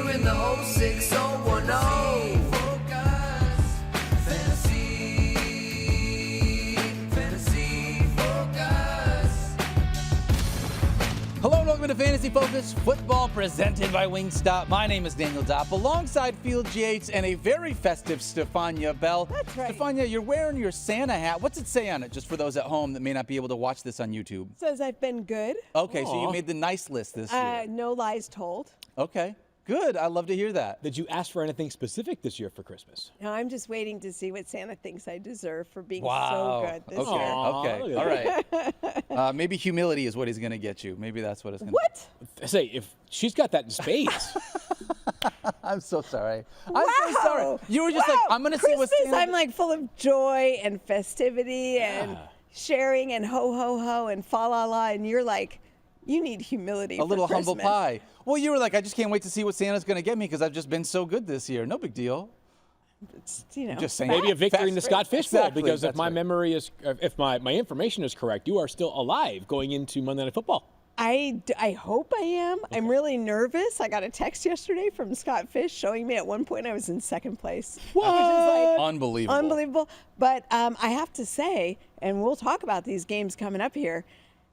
You're in the 06010. Hello and welcome to Fantasy Focus Football presented by Wingstop. My name is Daniel Dopp alongside Field Yates and a very festive Stephania Bell. That's right. Stephania, you're wearing your Santa hat. What's it say on it, just for those at home that may not be able to watch this on YouTube? It says I've been good. Okay, so you made the nice list this year. No lies told. Okay, good. I love to hear that. Did you ask for anything specific this year for Christmas? No, I'm just waiting to see what Santa thinks I deserve for being Wow. so good this Okay, year. okay, all right. Maybe humility is what he's going to get you. Maybe that's what it's going to What? Say, if she's got that in spades. I'm so sorry. Wow. I'm so sorry. You were just like, I'm going to see what Christmas, Santa... I'm like full of joy and festivity and sharing and ho, ho, ho and fa la la. And you're like, you need humility A little for humble Christmas. pie. Well, you were like, I just can't wait to see what Santa's going to get me because I've just been so good this year. No big deal. It's, you know, Just saying. Maybe a victory in the Scott Fish Bowl, Exactly, because if that's my right. memory is, if my information is correct, you are still alive going into Monday Night Football. I hope I am. Okay. I'm really nervous. I got a text yesterday from Scott Fish showing me at one point I was in second place. What? Which is like Unbelievable. Unbelievable. But I have to say, and we'll talk about these games coming up here,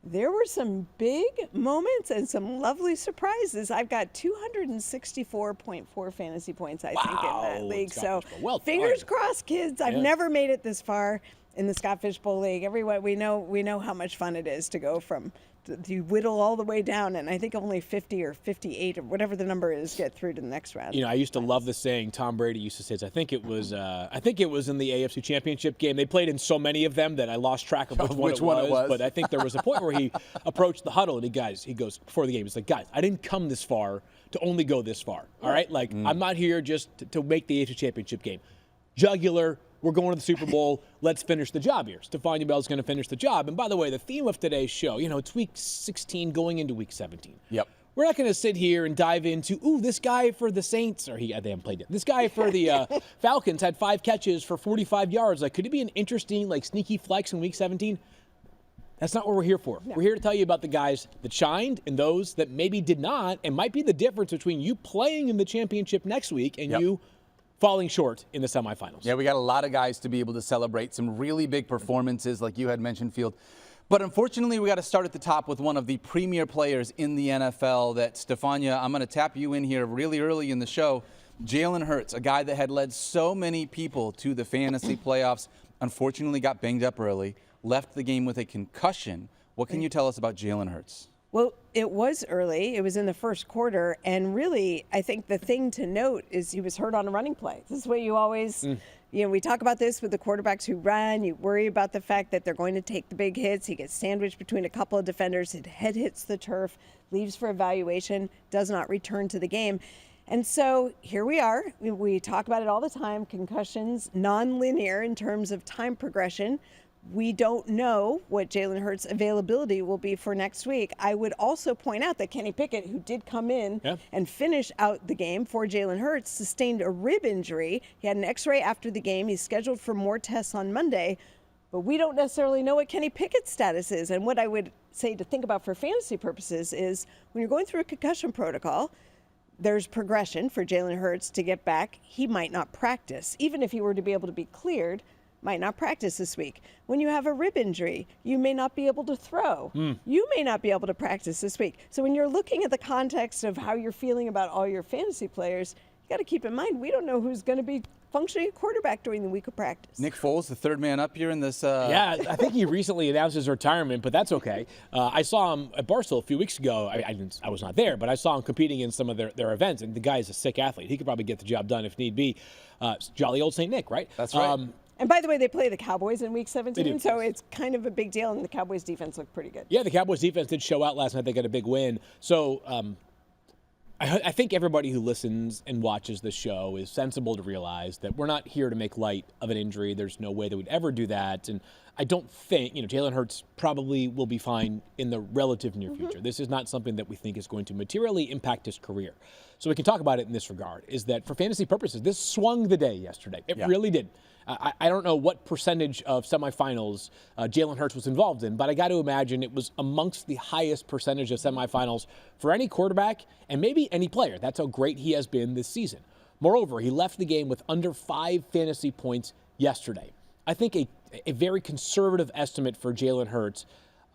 there were some big moments and some lovely surprises. I've got 264.4 fantasy points, I think, in that league. So well fingers done. crossed, kids. I've never made it this far in the Scott Fish Bowl League. Everyone, we know how much fun it is to go from you whittle all the way down, and I think only 50 or 58 or whatever the number is get through to the next round. You know, I used to love the saying Tom Brady used to say. I think it was in the AFC Championship game. They played in so many of them that I lost track of which one it was. But I think there was a point where he approached the huddle and he goes before the game. He's like, guys, I didn't come this far to only go this far. All right, like I'm not here just to make the AFC Championship game. Jugular. We're going to the Super Bowl. Let's finish the job here. Stephania Bell's going to finish the job. And by the way, the theme of today's show, you know, it's week 16 going into week 17. Yep. We're not going to sit here and dive into, this guy for the Saints, or they haven't played yet. This guy for the Falcons had 5 catches for 45 yards. Like, could it be an interesting, sneaky flex in week 17? That's not what we're here for. No. We're here to tell you about the guys that shined and those that maybe did not, and might be the difference between you playing in the championship next week and you falling short in the semifinals. Yeah, we got a lot of guys to be able to celebrate some really big performances, like you had mentioned, Field. But unfortunately, we got to start at the top with one of the premier players in the NFL that, Stephania, I'm going to tap you in here really early in the show. Jalen Hurts, a guy that had led so many people to the fantasy playoffs, unfortunately got banged up early, left the game with a concussion. What can you tell us about Jalen Hurts? Well, it was early. It was in the first quarter. And really, I think the thing to note is he was hurt on a running play. This is what you always, we talk about this with the quarterbacks who run. You worry about the fact that they're going to take the big hits. He gets sandwiched between a couple of defenders. His head hits the turf, leaves for evaluation, does not return to the game. And so here we are. We talk about it all the time. Concussions, non-linear in terms of time progression. We don't know what Jalen Hurts' availability will be for next week. I would also point out that Kenny Pickett, who did come in and finish out the game for Jalen Hurts, sustained a rib injury. He had an x-ray after the game. He's scheduled for more tests on Monday, but we don't necessarily know what Kenny Pickett's status is. And what I would say to think about for fantasy purposes is when you're going through a concussion protocol, there's progression for Jalen Hurts to get back. He might not practice. Even if he were to be able to be cleared, might not practice this week. When you have a rib injury, you may not be able to throw. You may not be able to practice this week. So when you're looking at the context of how you're feeling about all your fantasy players, you got to keep in mind, we don't know who's going to be functioning quarterback during the week of practice. Nick Foles, the third man up here in this. Yeah, I think he recently announced his retirement, but that's okay. I saw him at Barstool a few weeks ago. I was not there, but I saw him competing in some of their events, and the guy is a sick athlete. He could probably get the job done if need be. Jolly old St. Nick, right? That's right. And by the way, they play the Cowboys in Week 17, so it's kind of a big deal, and the Cowboys defense looked pretty good. Yeah, the Cowboys defense did show out last night. They got a big win. So I think everybody who listens and watches the show is sensible to realize that we're not here to make light of an injury. There's no way that we'd ever do that. And I don't think, Jalen Hurts probably will be fine in the relative near future. This is not something that we think is going to materially impact his career. So we can talk about it in this regard, is that for fantasy purposes, this swung the day yesterday. It really did. I don't know what percentage of semifinals Jalen Hurts was involved in, but I got to imagine it was amongst the highest percentage of semifinals for any quarterback and maybe any player. That's how great he has been this season. Moreover, he left the game with under 5 fantasy points yesterday. I think a very conservative estimate for Jalen Hurts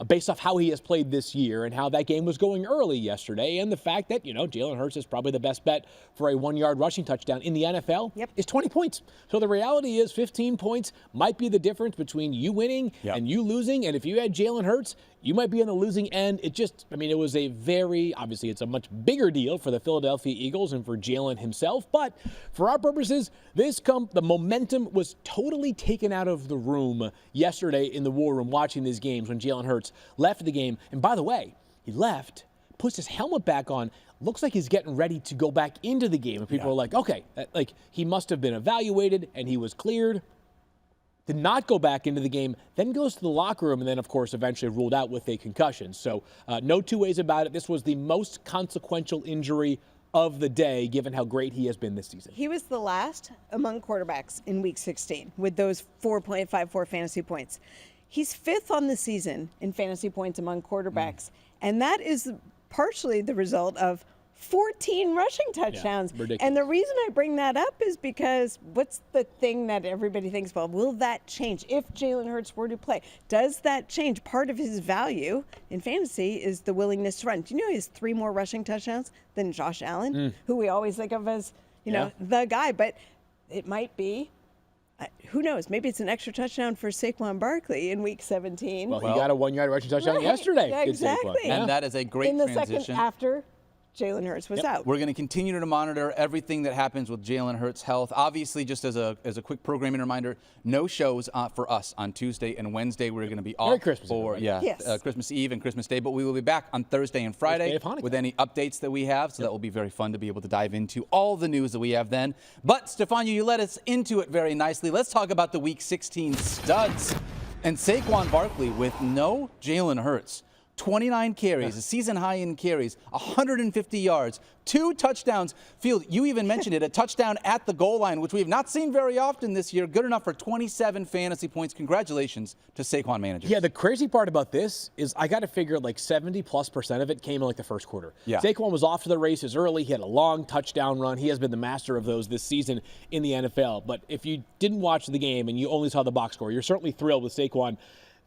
based off how he has played this year and how that game was going early yesterday, and the fact that, Jalen Hurts is probably the best bet for a 1-yard rushing touchdown in the NFL is 20 points. So the reality is 15 points might be the difference between you winning and you losing, and if you had Jalen Hurts, you might be on the losing end. It was obviously it's a much bigger deal for the Philadelphia Eagles and for Jalen himself, but for our purposes, the momentum was totally taken out of the room yesterday in the war room watching these games when Jalen Hurts left the game. And by the way, he left, puts his helmet back on, looks like he's getting ready to go back into the game. And people are like, okay, he must have been evaluated and he was cleared. Did not go back into the game, then goes to the locker room, and then, of course, eventually ruled out with a concussion. So no two ways about it. This was the most consequential injury of the day, given how great he has been this season. He was the last among quarterbacks in Week 16 with those 4.54 fantasy points. He's 5th on the season in fantasy points among quarterbacks, and that is partially the result of 14 rushing touchdowns. Ridiculous. And the reason I bring that up is because what's the thing that everybody thinks, well, will that change if Jalen Hurts were to play? Does that change? Part of his value in fantasy is the willingness to run. Do you know he has 3 more rushing touchdowns than Josh Allen, who we always think of as, the guy? But it might be, who knows, maybe it's an extra touchdown for Saquon Barkley in Week 17. Well, he got a 1-yard rushing touchdown yesterday. Yeah, exactly. And that is a great in the transition. second after Jalen Hurts was out. We're going to continue to monitor everything that happens with Jalen Hurts' health. Obviously, just as a quick programming reminder, no shows for us on Tuesday and Wednesday. We're going to be off Christmas for Eve, Christmas Eve and Christmas Day, but we will be back on Thursday and Friday with any updates that we have. So that will be very fun to be able to dive into all the news that we have then. But Stephania, you led us into it very nicely. Let's talk about the Week 16 studs and Saquon Barkley with no Jalen Hurts. 29 carries, a season high in carries, 150 yards, 2 touchdowns. Field, you even mentioned it, a touchdown at the goal line, which we have not seen very often this year. Good enough for 27 fantasy points. Congratulations to Saquon managers. Yeah, the crazy part about this is I got to figure 70+% of it came in the first quarter. Yeah. Saquon was off to the races early. He had a long touchdown run. He has been the master of those this season in the NFL. But if you didn't watch the game and you only saw the box score, you're certainly thrilled with Saquon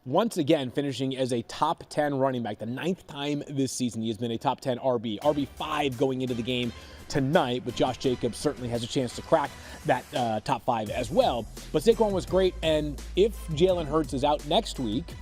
once again finishing as a top 10 running back, the 9th time this season he has been a top 10 RB. RB5 going into the game tonight, but Josh Jacobs certainly has a chance to crack that top 5 as well. But Saquon was great, and if Jalen Hurts is out next week,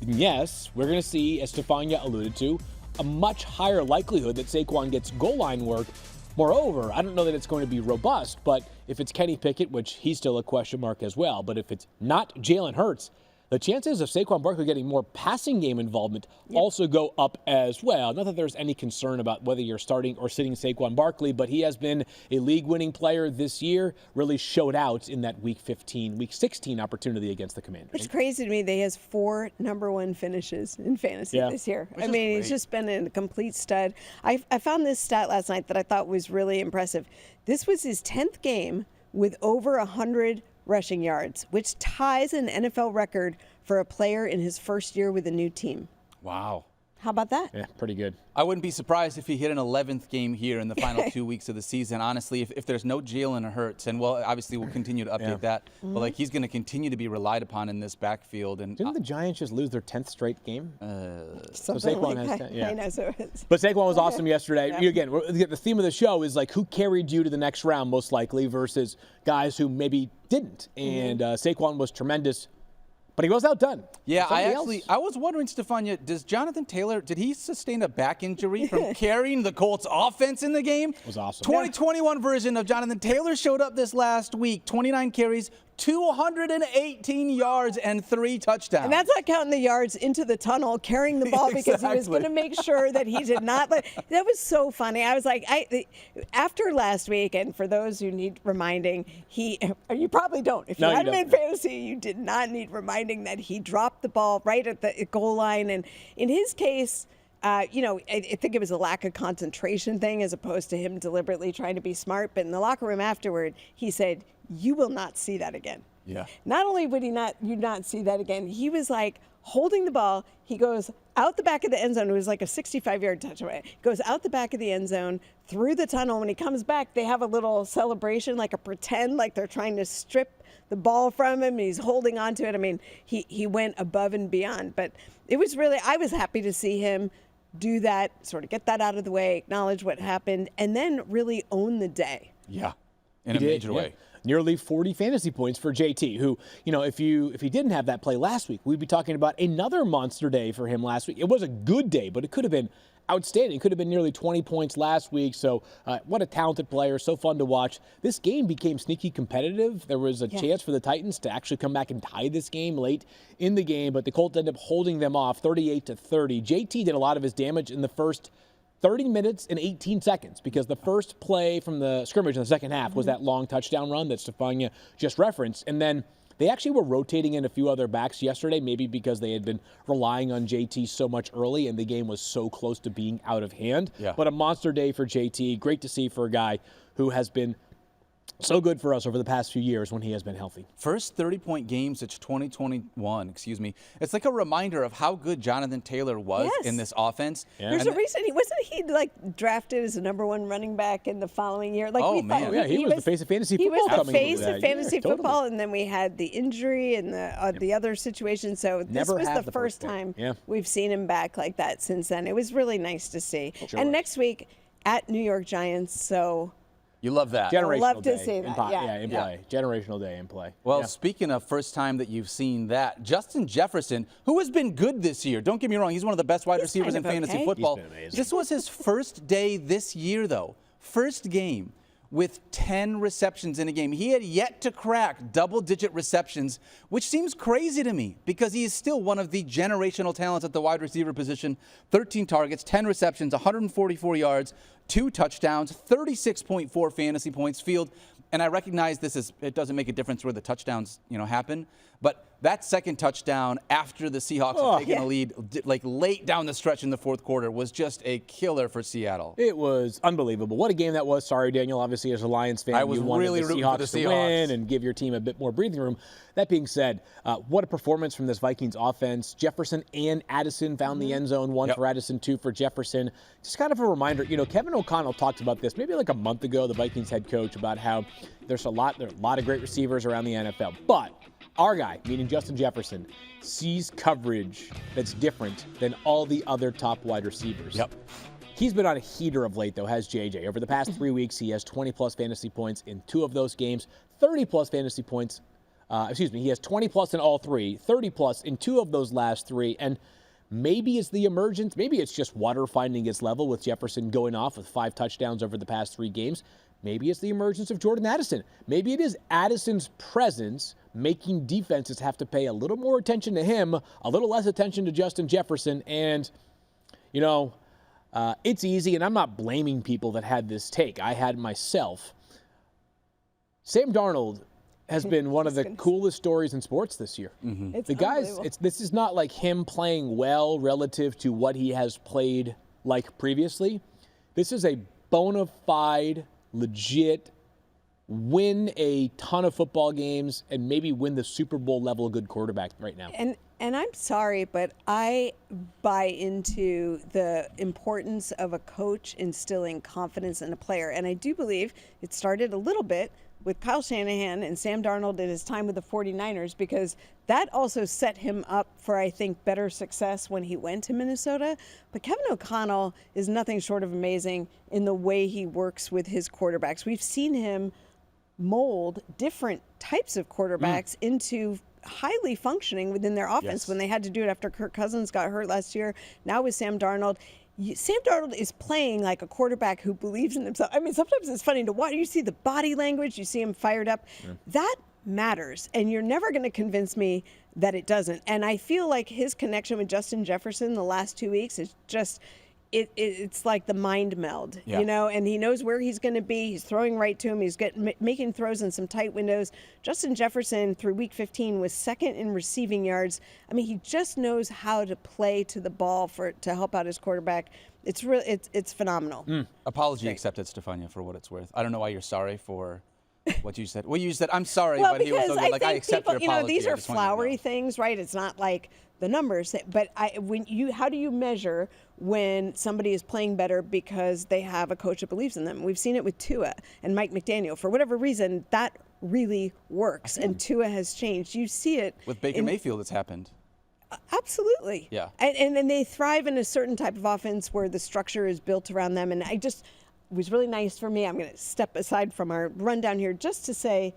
yes, we're going to see, as Stephania alluded to, a much higher likelihood that Saquon gets goal line work. Moreover, I don't know that it's going to be robust, but if it's Kenny Pickett, which he's still a question mark as well, but if it's not Jalen Hurts, the chances of Saquon Barkley getting more passing game involvement also go up as well. Not that there's any concern about whether you're starting or sitting Saquon Barkley, but he has been a league-winning player this year, really showed out in that Week 16 opportunity against the Commanders. It's crazy to me that he has 4 number 1 finishes in fantasy this year. I mean, he's just been a complete stud. I found this stat last night that I thought was really impressive. This was his 10th game with over 100 rushing yards, which ties an NFL record for a player in his first year with a new team. Wow. How about that? Yeah, pretty good. I wouldn't be surprised if he hit an 11th game here in the final 2 weeks of the season. Honestly, if there's no Jalen Hurts, and obviously we'll continue to update that, but he's going to continue to be relied upon in this backfield. And didn't the Giants just lose their 10th straight game? So Saquon has 10, I know, so it's... But Saquon was awesome yesterday. Again, the theme of the show is who carried you to the next round most likely versus guys who maybe didn't. And Saquon was tremendous. But he was outdone. Yeah, I was wondering, Stephania, did he sustain a back injury from carrying the Colts offense in the game? It was awesome. 2021 version of Jonathan Taylor showed up this last week. 29 carries, 218 yards and 3 touchdowns. And that's not counting the yards into the tunnel carrying the ball because he was going to make sure that he did not. That was so funny. I was like, after last week, and for those who need reminding, you probably don't. If you had him in fantasy, you did not need reminding that he dropped the ball right at the goal line. And in his case, I think it was a lack of concentration thing as opposed to him deliberately trying to be smart. But in the locker room afterward, he said, "You will not see that again." Yeah. Not only would you not see that again, he was like holding the ball. He goes out the back of the end zone. It was like a 65-yard touchaway. Goes out the back of the end zone through the tunnel. When he comes back, they have a little celebration, like a pretend, like they're trying to strip the ball from him. And he's holding on to it. I mean, he went above and beyond. But it was really, I was happy to see him do that, sort of get that out of the way, acknowledge what happened, and then really own the day. Yeah, in a major way. Nearly 40 fantasy points for JT, who, if he didn't have that play last week, we'd be talking about another monster day for him last week. It was a good day, but it could have been outstanding. It could have been nearly 20 points last week. So what a talented player. So fun to watch. This game became sneaky competitive. There was a chance for the Titans to actually come back and tie this game late in the game, but the Colts ended up holding them off 38-30. JT did a lot of his damage in the first 30 minutes and 18 seconds because the first play from the scrimmage in the second half was that long touchdown run that Stephania just referenced. And then they actually were rotating in a few other backs yesterday, maybe because they had been relying on JT so much early and the game was so close to being out of hand. Yeah. But a monster day for JT. Great to see for a guy who has been so good for us over the past few years when he has been healthy. First 30-point game since 2021, It's like a reminder of how good Jonathan Taylor was in this offense. Yeah. There's a reason wasn't he drafted as the #1 running back in the following year? Like he was the face of fantasy football. He was the face of fantasy football, and then we had the injury and the other situation. So this was the first time we've seen him back like that since then. It was really nice to see. Sure. And next week at New York Giants, so. You love that. Generational love to day see that. in play. Generational day in play. Well, speaking of first time that you've seen that, Justin Jefferson, who has been good this year, don't get me wrong, he's one of the best wide receivers in fantasy football. He's been amazing. This was his first day this year, though. First game with 10 receptions in a game. He had yet to crack double-digit receptions, which seems crazy to me because he is still one of the generational talents at the wide receiver position. 13 targets, 10 receptions, 144 yards, 2 touchdowns, 36.4 fantasy points. Field, and I recognize it doesn't make a difference where the touchdowns, happen, but that second touchdown after the Seahawks had taken a lead, like late down the stretch in the fourth quarter, was just a killer for Seattle. It was unbelievable. What a game that was. Sorry, Daniel. Obviously, as a Lions fan, I was really rooting for the Seahawks to win and give your team a bit more breathing room. That being said, what a performance from this Vikings offense. Jefferson and Addison found the end zone, one for Addison, 2 for Jefferson. Just kind of a reminder, Kevin O'Connell talked about this maybe like a month ago, the Vikings head coach, about how there are a lot of great receivers around the NFL. But our guy, meaning Justin Jefferson, sees coverage that's different than all the other top wide receivers. Yep. He's been on a heater of late, though, has JJ. Over the past 3 weeks, he has 20-plus fantasy points in 2 of those games, 30-plus fantasy points. He has 20-plus in all 3, 30-plus in 2 of those last 3. And maybe it's the emergence, maybe it's just water finding its level with Jefferson going off with 5 touchdowns over the past 3 games. Maybe it's the emergence of Jordan Addison. Maybe it is Addison's presence making defenses have to pay a little more attention to him, a little less attention to Justin Jefferson. And, it's easy, and I'm not blaming people that had this take. I had myself. Sam Darnold has been one of the coolest stories in sports this year. Mm-hmm. The guys, this is not like him playing well relative to what he has played like previously. This is a bona fide, legit, win a ton of football games and maybe win the Super Bowl level good quarterback right now. And I'm sorry, but I buy into the importance of a coach instilling confidence in a player. And I do believe it started a little bit with Kyle Shanahan and Sam Darnold at his time with the 49ers, because that also set him up for, I think, better success when he went to Minnesota. But Kevin O'Connell is nothing short of amazing in the way he works with his quarterbacks. We've seen him mold different types of quarterbacks into highly functioning within their offense when they had to do it after Kirk Cousins got hurt last year. Now with Sam Darnold. Sam Darnold is playing like a quarterback who believes in himself. I mean, sometimes it's funny to watch. You see the body language. You see him fired up. Yeah. That matters. And you're never going to convince me that it doesn't. And I feel like his connection with Justin Jefferson the last 2 weeks is just, it's like the mind meld, you know, and he knows where he's going to be. He's throwing right to him. He's making throws in some tight windows. Justin Jefferson through week 15 was second in receiving yards. I mean, he just knows how to play to the ball to help out his quarterback. It's it's phenomenal. Apology accepted, Stephania, for what it's worth. I don't know why you're sorry for what you said. Well, you said, I'm sorry, well, but he was so good. Like, I accept your apology. You know, these are flowery things, right? It's not like the numbers. But how do you measure when somebody is playing better because they have a coach that believes in them? We've seen it with Tua and Mike McDaniel. For whatever reason, that really works, and Tua has changed. You see it. With Baker Mayfield, it's happened. Absolutely. Yeah. And they thrive in a certain type of offense where the structure is built around them. And it was really nice for me. I'm going to step aside from our rundown here just to say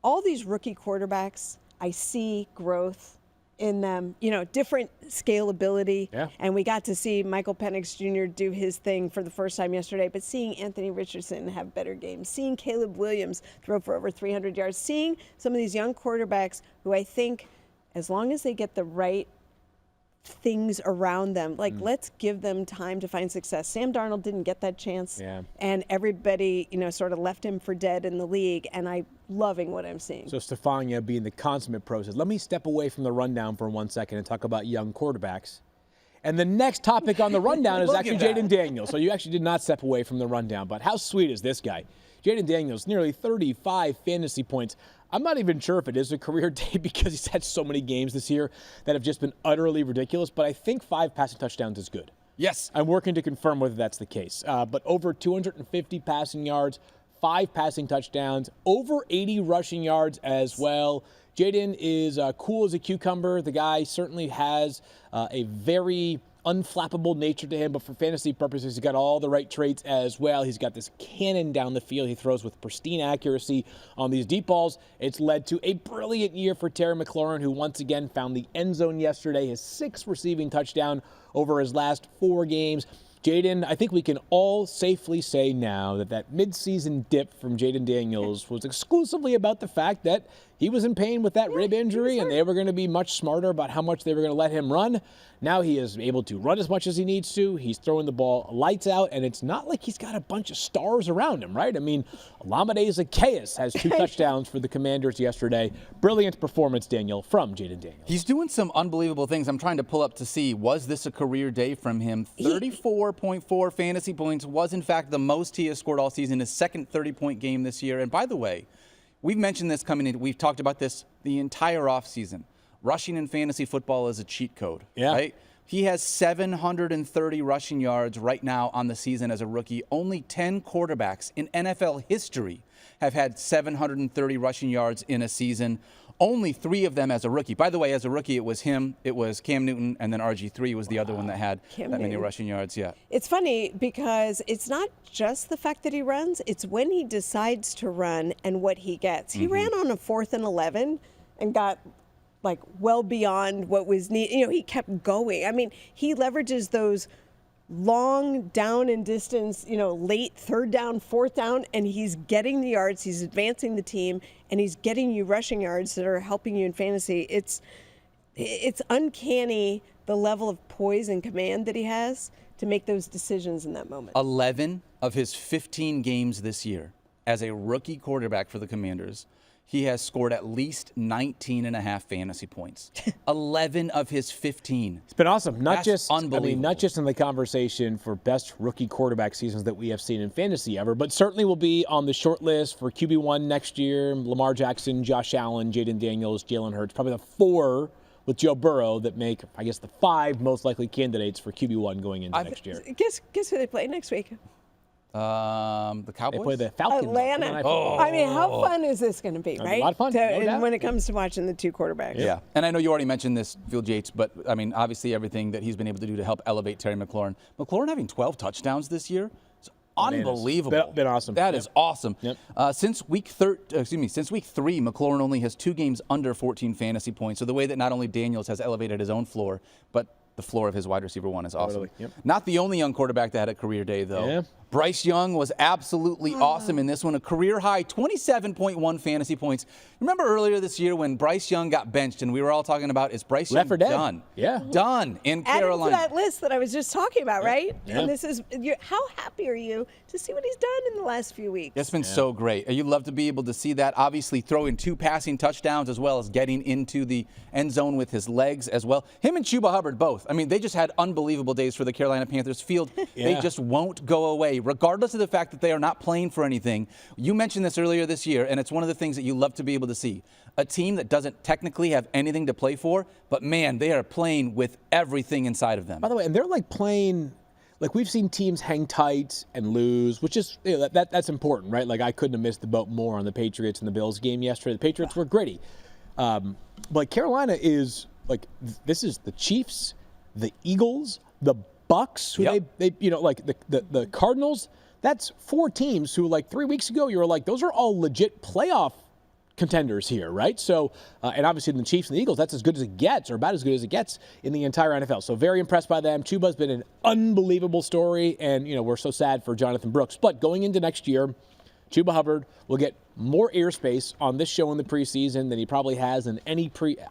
all these rookie quarterbacks, I see growth in them, you know, different scalability. Yeah. And we got to see Michael Penix Jr. do his thing for the first time yesterday, but seeing Anthony Richardson have better games, seeing Caleb Williams throw for over 300 yards, seeing some of these young quarterbacks who I think, as long as they get the right things around them, like let's give them time to find success. Sam Darnold didn't get that chance, and everybody, you know, sort of left him for dead in the league, and I'm loving what I'm seeing. So Stephania, being the consummate pro, says, let me step away from the rundown for 1 second and talk about young quarterbacks. And the next topic on the rundown is actually Jayden Daniels. So you actually did not step away from the rundown, but how sweet is this guy? Jayden Daniels, nearly 35 fantasy points. I'm not even sure if it is a career day because he's had so many games this year that have just been utterly ridiculous, but I think 5 passing touchdowns is good. Yes. I'm working to confirm whether that's the case. But over 250 passing yards, 5 passing touchdowns, over 80 rushing yards as well. Jayden is cool as a cucumber. The guy certainly has a very unflappable nature to him, but for fantasy purposes, he's got all the right traits as well. He's got this cannon down the field. He throws with pristine accuracy on these deep balls. It's led to a brilliant year for Terry McLaurin, who once again found the end zone yesterday, his 6th receiving touchdown over his last 4 games. Jayden, I think we can all safely say now that midseason dip from Jayden Daniels was exclusively about the fact that he was in pain with that rib injury, and they were going to be much smarter about how much they were going to let him run. Now he is able to run as much as he needs to. He's throwing the ball lights out, and it's not like he's got a bunch of stars around him, right? I mean, Olamide Zaccheaus has 2 touchdowns for the Commanders yesterday. Brilliant performance, Daniel, from Jayden Daniels. He's doing some unbelievable things. I'm trying to pull up to see, was this a career day from him? 34.4 fantasy points was, in fact, the most he has scored all season, his second 30-point game this year. And by the way, we've mentioned this coming in. We've talked about this the entire offseason. Rushing in fantasy football is a cheat code, right? He has 730 rushing yards right now on the season as a rookie. Only 10 quarterbacks in NFL history have had 730 rushing yards in a season. Only 3 of them as a rookie. By the way, as a rookie, it was him, it was Cam Newton, and then RG3 was the other one that had that many rushing yards. It's funny because it's not just the fact that he runs, it's when he decides to run and what he gets. He ran on a 4th and 11 and got like well beyond what was needed. You know, he kept going. I mean, he leverages those long down and distance, you know, late 3rd down, 4th down, and he's getting the yards, he's advancing the team, and he's getting you rushing yards that are helping you in fantasy. It's uncanny the level of poise and command that he has to make those decisions in that moment. 11 of his 15 games this year as a rookie quarterback for the Commanders, he has scored at least 19.5 fantasy points. 11 of his 15. It's been awesome. Not just unbelievable. Not just in the conversation for best rookie quarterback seasons that we have seen in fantasy ever, but certainly will be on the short list for QB1 next year. Lamar Jackson, Josh Allen, Jayden Daniels, Jalen Hurts, probably the 4 with Joe Burrow that make, I guess, the 5 most likely candidates for QB1 going into next year. Guess who they play next week? The Cowboys? They play the Falcons. Atlanta. I mean, how fun is this going to be, right? A lot of fun, no doubt. When it comes to watching the 2 quarterbacks. Yeah, and I know you already mentioned this, Field Yates, but I mean, obviously everything that he's been able to do to help elevate Terry McLaurin. McLaurin having 12 touchdowns this year is unbelievable. Been awesome. That is awesome. Yep. Since week 3, McLaurin only has 2 games under 14 fantasy points. So the way that not only Daniels has elevated his own floor, but the floor of his wide receiver 1 is awesome. Totally. Yep. Not the only young quarterback that had a career day, though. Bryce Young was absolutely awesome in this one. A career-high 27.1 fantasy points. Remember earlier this year when Bryce Young got benched and we were all talking about, is Bryce Young done? Yeah. Done in Carolina. Adding to that list that I was just talking about, right? Yeah. And this is, how happy are you to see what he's done in the last few weeks? It's been so great. You love to be able to see that. Obviously, throwing 2 passing touchdowns as well as getting into the end zone with his legs as well. Him and Chuba Hubbard both. I mean, they just had unbelievable days for the Carolina Panthers field. They just won't go away, regardless of the fact that they are not playing for anything. You mentioned this earlier this year, and it's one of the things that you love to be able to see. A team that doesn't technically have anything to play for, but man, they are playing with everything inside of them. By the way, and they're like playing, like we've seen teams hang tight and lose, which is, that's important, right? Like I couldn't have missed the boat more on the Patriots and the Bills game yesterday. The Patriots were gritty. But Carolina is like, this is the Chiefs, the Eagles, the Bucks, who they like the Cardinals. That's 4 teams who, like 3 weeks ago, you were like, those are all legit playoff contenders here, right? So, and obviously the Chiefs and the Eagles, that's as good as it gets, or about as good as it gets in the entire NFL. So very impressed by them. Chuba's been an unbelievable story, and we're so sad for Jonathan Brooks. But going into next year, Chuba Hubbard will get more airspace on this show in the preseason than he probably has in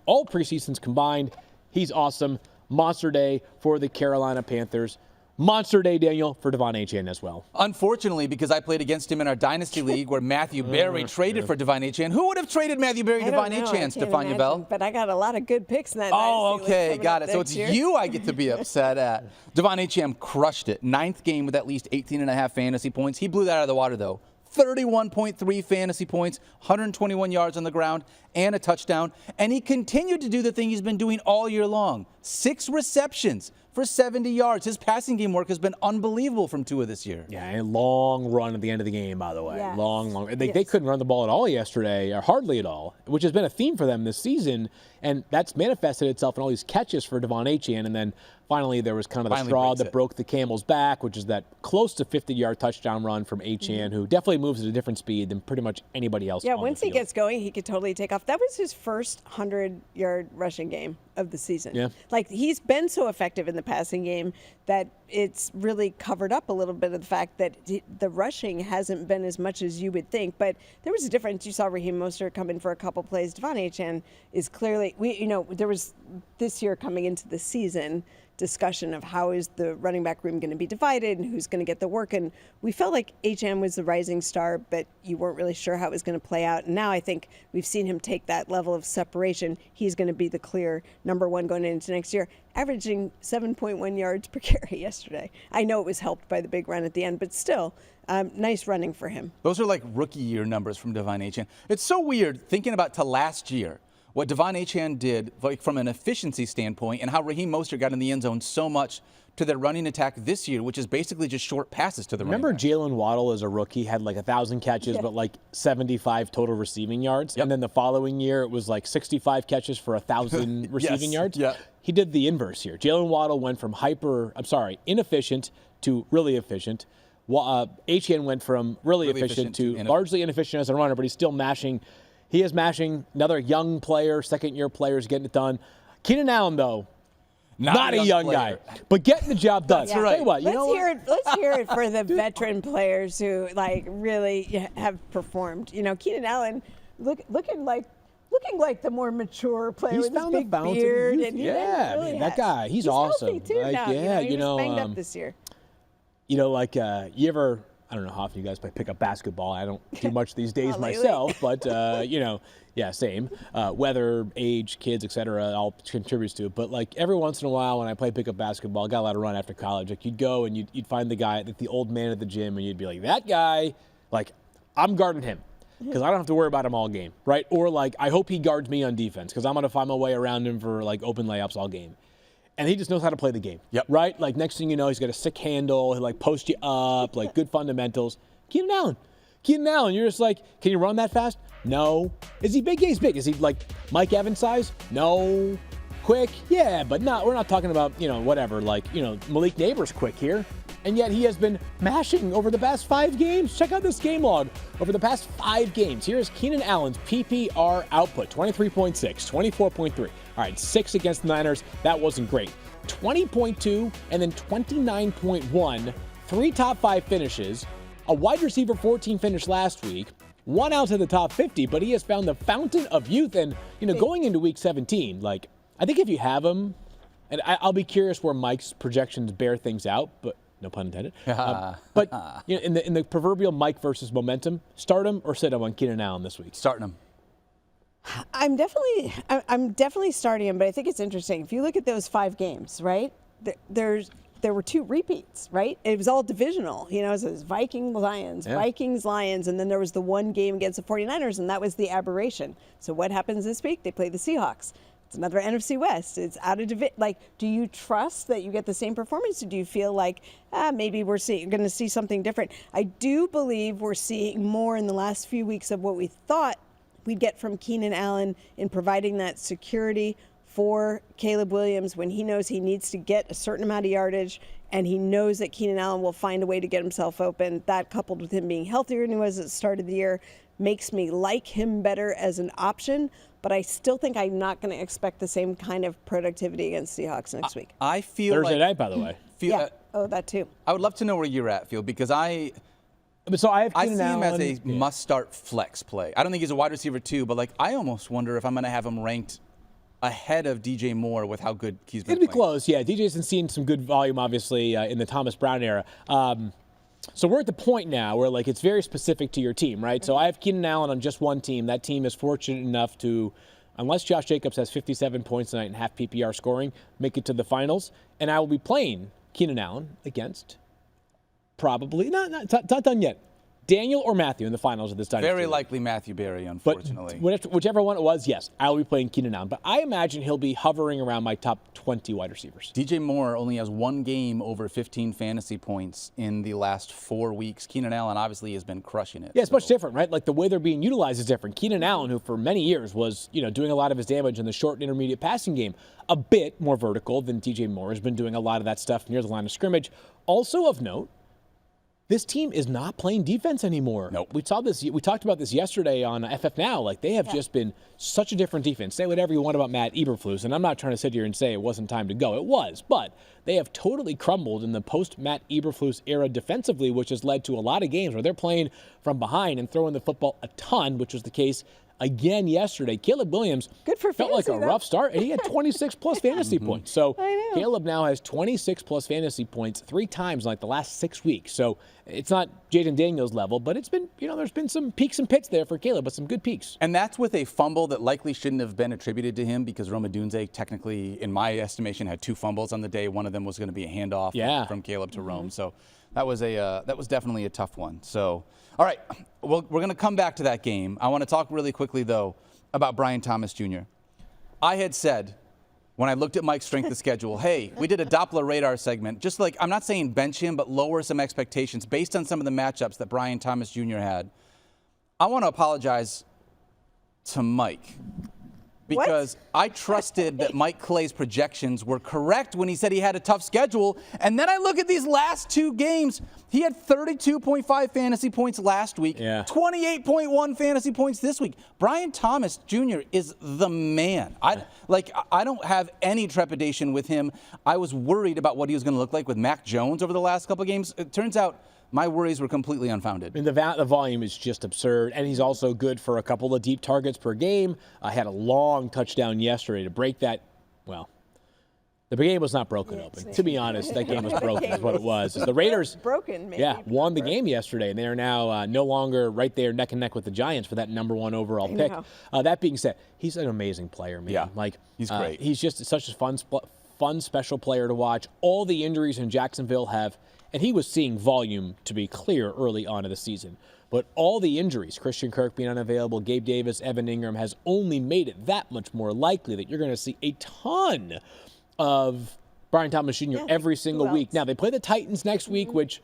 all preseasons combined. He's awesome. Monster day for the Carolina Panthers. Monster day, Daniel, for Devon Achane as well. Unfortunately, because I played against him in our Dynasty League where Matthew Berry traded for Devon Achane. Who would have traded Matthew Berry and Devon Achane, Stephania Bell? But I got a lot of good picks in that Oh, Dynasty okay, League got it. So it's year. you I get to be upset at. Devon Achane crushed it. 9th game with at least 18.5 fantasy points. He blew that out of the water, though. 31.3 fantasy points, 121 yards on the ground, and a touchdown. And he continued to do the thing he's been doing all year long. 6 receptions for 70 yards. His passing game work has been unbelievable from Tua this year. Yeah, a long run at the end of the game, by the way. Yes. Long. They couldn't run the ball at all yesterday, or hardly at all, which has been a theme for them this season. And that's manifested itself in all these catches for Devon Achane. And then finally there was kind of the straw that broke the camel's back, which is that close to 50-yard touchdown run from Achane, who definitely moves at a different speed than pretty much anybody else. Yeah, on once the he field. gets going, he could totally take off. That was his first 100-yard rushing game of the season. Yeah. Like, he's been so effective in the passing game that it's really covered up a little bit of the fact that the rushing hasn't been as much as you would think. But there was a difference. You saw Raheem Mostert come in for a couple plays. Devon Achane is clearly, there was this year coming into the season discussion of how is the running back room going to be divided and who's going to get the work. And we felt like Achane was the rising star, but you weren't really sure how it was going to play out. And now I think we've seen him take that level of separation. He's going to be the clear number 1 going into next year, averaging 7.1 yards per carry yesterday. I know it was helped by the big run at the end, but still, nice running for him. Those are like rookie year numbers from Devon Achane. It's so weird thinking about to last year, what Devon Achane did like from an efficiency standpoint and how Raheem Mostert got in the end zone so much to their running attack this year, which is basically just short passes to the running back. Remember Jalen Waddle as a rookie had like 1,000 catches, but like 75 total receiving yards. And then the following year, it was like 65 catches for 1,000 receiving yards. Yeah. He did the inverse here. Jalen Waddle went from inefficient to really efficient. Achane went from really efficient to largely inefficient as a runner, but he's still mashing. He is mashing. Another young player, second-year player is getting it done. Keenan Allen, though, not a young guy, but getting the job done. That's right. Tell you what, Let's hear it for the veteran players who really have performed. Keenan Allen looking like the more mature player he's with his found big the beard. and that guy, he's awesome. Healthy too now. He was banged up this year. You ever, I don't know how often you guys play pickup basketball. I don't do much these days myself, but same. Weather, age, kids, etc. all contributes to it. But like every once in a while when I play pickup basketball, I got a lot of run after college. Like you'd go and you'd find the guy, like the old man at the gym, and you'd be like, that guy, like I'm guarding him because I don't have to worry about him all game, right? Or like I hope he guards me on defense because I'm gonna find my way around him for like open layups all game. And he just knows how to play the game, right? Like next thing you know, he's got a sick handle. He'll like post you up, like good fundamentals. Keenan Allen, you're just like, can you run that fast? No. Is he big? Yeah, he's big. Is he like Mike Evans size? No. Quick? Yeah, but we're not talking about, whatever, like, Malik Neighbors quick here. And yet he has been mashing over the past 5 games. Check out this game log. Over the past 5 games, here's Keenan Allen's PPR output, 23.6, 24.3. All right, 6 against the Niners. That wasn't great. 20.2 and then 29.1 3 top 5 finishes, a wide receiver 14 finish last week, 1 out of the top 50, but he has found the fountain of youth. And, going into week 17, like, I think if you have him, and I'll be curious where Mike's projections bear things out, but no pun intended. But in the proverbial Mike versus momentum, start him or sit him on Keenan Allen this week? Starting him. I'm definitely starting him, but I think it's interesting. If you look at those 5 games, right? There were 2 repeats, right? It was all divisional. It was Vikings, Lions, Vikings, Lions, and then there was the 1 game against the 49ers, and that was the aberration. So what happens this week? They play the Seahawks. It's another NFC West. It's out of division. Like, do you trust that you get the same performance? Or do you feel like maybe we're going to see something different? I do believe we're seeing more in the last few weeks of what we thought we'd get from Keenan Allen in providing that security for Caleb Williams when he knows he needs to get a certain amount of yardage and he knows that Keenan Allen will find a way to get himself open. That, coupled with him being healthier than he was at the start of the year, makes me like him better as an option. But I still think I'm not going to expect the same kind of productivity against Seahawks next week. I feel Thursday night, by the way. That too. I would love to know where you're at, Phil, because I see him as a must-start flex play. I don't think he's a wide receiver too, but I almost wonder if I'm going to have him ranked ahead of DJ Moore with how good he's been. It'd be close, yeah. DJ's been seeing some good volume, obviously, in the Thomas Brown era. So we're at the point now where it's very specific to your team, right? So I have Keenan Allen on just one team. That team is fortunate enough to, unless Josh Jacobs has 57 points tonight and half PPR scoring, make it to the finals. And I will be playing Keenan Allen against probably, not done yet, Daniel or Matthew in the finals of this dynasty. Very likely Matthew Berry, unfortunately. But whichever one it was, yes, I will be playing Keenan Allen. But I imagine he'll be hovering around my top 20 wide receivers. DJ Moore only has 1 game over 15 fantasy points in the last 4 weeks. Keenan Allen obviously has been crushing it. Yeah, it's much different, right? The way they're being utilized is different. Keenan Allen, who for many years was, doing a lot of his damage in the short and intermediate passing game, a bit more vertical than DJ Moore, has been doing a lot of that stuff near the line of scrimmage. Also of note, this team is not playing defense anymore. Nope. We talked about this yesterday on FF Now. They have just been such a different defense. Say whatever you want about Matt Eberflus, and I'm not trying to sit here and say it wasn't time to go. It was, but they have totally crumbled in the post-Matt Eberflus era defensively, which has led to a lot of games where they're playing from behind and throwing the football a ton, which was the case again yesterday. Caleb Williams felt like a rough start, and he had 26-plus fantasy points. So Caleb now has 26-plus fantasy points 3 times in the last 6 weeks. So it's not Jaden Daniels level, but it's been, there's been some peaks and pits there for Caleb, but some good peaks. And that's with a fumble that likely shouldn't have been attributed to him because Roma Dunze technically, in my estimation, had 2 fumbles on the day. One of them was going to be a handoff from Caleb to Rome. So that was definitely a tough one. So, all right, well, we're going to come back to that game. I want to talk really quickly, though, about Brian Thomas Jr. I had said when I looked at Mike's strength of schedule, hey, we did a Doppler radar segment. Just I'm not saying bench him, but lower some expectations based on some of the matchups that Brian Thomas Jr. had. I want to apologize to Mike because I trusted that Mike Clay's projections were correct when he said he had a tough schedule. And then I look at these last 2 games. He had 32.5 fantasy points last week, 28.1 fantasy points this week. Brian Thomas Jr. is the man. I don't have any trepidation with him. I was worried about what he was going to look like with Mac Jones over the last couple of games. It turns out my worries were completely unfounded. I mean, the volume is just absurd, and he's also good for a couple of deep targets per game. I had a long touchdown yesterday to break that. Well, the game was not broken open. To be honest, that game was broken is what it was. The Raiders won the game yesterday, and they are now no longer right there neck and neck with the Giants for that #1 overall pick. That being said, he's an amazing player, man. Yeah, he's great. He's just such a fun, special player to watch. All the injuries in Jacksonville have, and he was seeing volume, to be clear, early on in the season. But all the injuries, Christian Kirk being unavailable, Gabe Davis, Evan Ingram, has only made it that much more likely that you're going to see a ton of Brian Thomas Jr. every single week. Now, they play the Titans next week, which,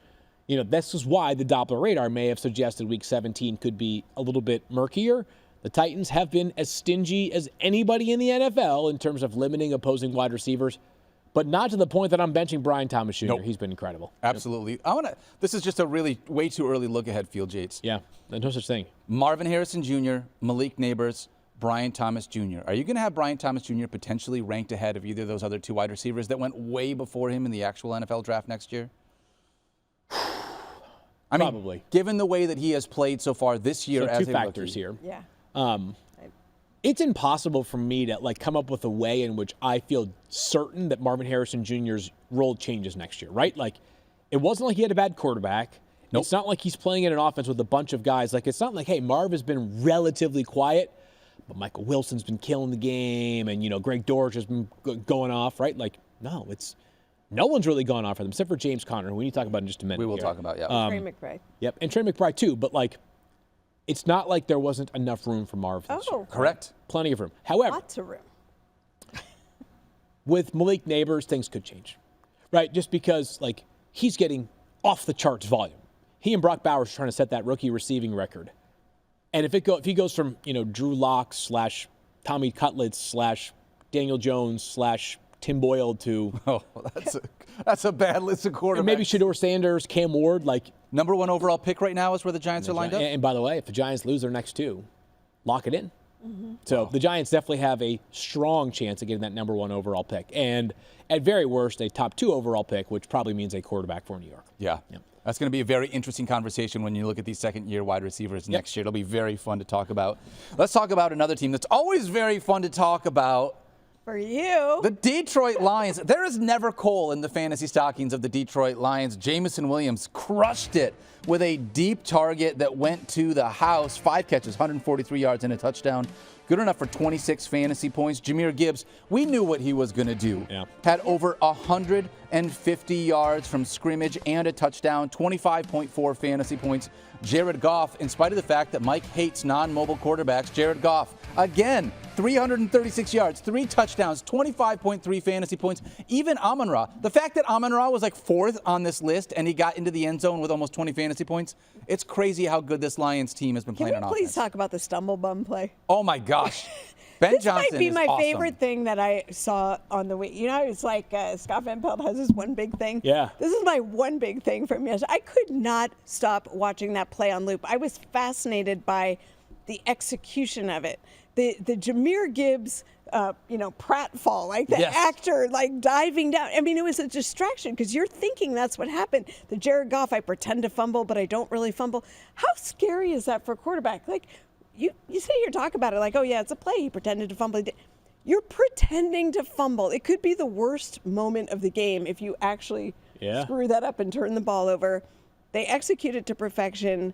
this is why the Doppler radar may have suggested week 17 could be a little bit murkier. The Titans have been as stingy as anybody in the NFL in terms of limiting opposing wide receivers, but not to the point that I'm benching Brian Thomas Jr. Nope. He's been incredible. Absolutely. This is just a really way too early look ahead, Field Yates. Yeah, no such thing. Marvin Harrison Jr., Malik Neighbors, Brian Thomas Jr. Are you going to have Brian Thomas Jr. potentially ranked ahead of either of those other 2 wide receivers that went way before him in the actual NFL draft next year? I mean, Probably. given the way that he has played so far this year So as two a factors rookie. here. Yeah. It's impossible for me to come up with a way in which I feel certain that Marvin Harrison Jr.'s role changes next year, right? Like, it wasn't like he had a bad quarterback. Nope. It's not like he's playing in an offense with a bunch of guys. Like, it's not like, hey, Marv has been relatively quiet, but Michael Wilson's been killing the game, and, Greg Dortch has been going off, right? Like, no, no one's really gone off for them, except for James Conner, who we need to talk about in just a minute. We will here. talk about, Trey McBride. Yep, and Trey McBride, too, but, it's not like there wasn't enough room for Marv this year. Correct. Plenty of room. However, Lots of room. with Malik Neighbors, things could change, right? Just because, he's getting off the charts volume. He and Brock Bowers are trying to set that rookie receiving record. And if he goes from, Drew Lock / Tommy Cutlets / Daniel Jones / Tim Boyle to That's a bad list of quarterbacks. maybe Shedeur Sanders, Cam Ward, Number 1 overall pick right now is where the Giants are lined up. And by the way, if the Giants lose their next two, lock it in. So the Giants definitely have a strong chance of getting that number 1 overall pick. And at very worst, a top 2 overall pick, which probably means a quarterback for New York. Yeah. That's going to be a very interesting conversation when you look at these second-year wide receivers next year. It'll be very fun to talk about. Let's talk about another team that's always very fun to talk about. For you. The Detroit Lions. There is never coal in the fantasy stockings of the Detroit Lions. Jamison Williams crushed it with a deep target that went to the house. 5 catches, 143 yards, and a touchdown. Good enough for 26 fantasy points. Jahmyr Gibbs, we knew what he was going to do. Yeah. Had over 150 yards from scrimmage and a touchdown, 25.4 fantasy points. Jared Goff, in spite of the fact that Mike hates non-mobile quarterbacks, Jared Goff, again, 336 yards, 3 touchdowns, 25.3 fantasy points. Even Amon-Ra, the fact that Amon-Ra was 4th on this list and he got into the end zone with almost 20 fantasy points, it's crazy how good this Lions team has been playing on Can we offense. please talk about the stumble bum play? Oh, my gosh. Ben This Johnson might be is my awesome. favorite thing that I saw on the week. It's like Scott Van Pelt has this one big thing. Yeah. This is my one big thing from yesterday. I could not stop watching that play on loop. I was fascinated by the execution of it. The Jahmyr Gibbs, pratfall, the actor, diving down. I mean, it was a distraction because you're thinking that's what happened. The Jared Goff, I pretend to fumble, but I don't really fumble. How scary is that for a quarterback? You sit here talk about it oh, yeah, it's a play. He pretended to fumble. You're pretending to fumble. It could be the worst moment of the game if you actually screw that up and turn the ball over. They execute it to perfection.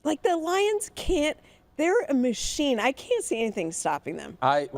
The Lions can't. They're a machine. I can't see anything stopping them.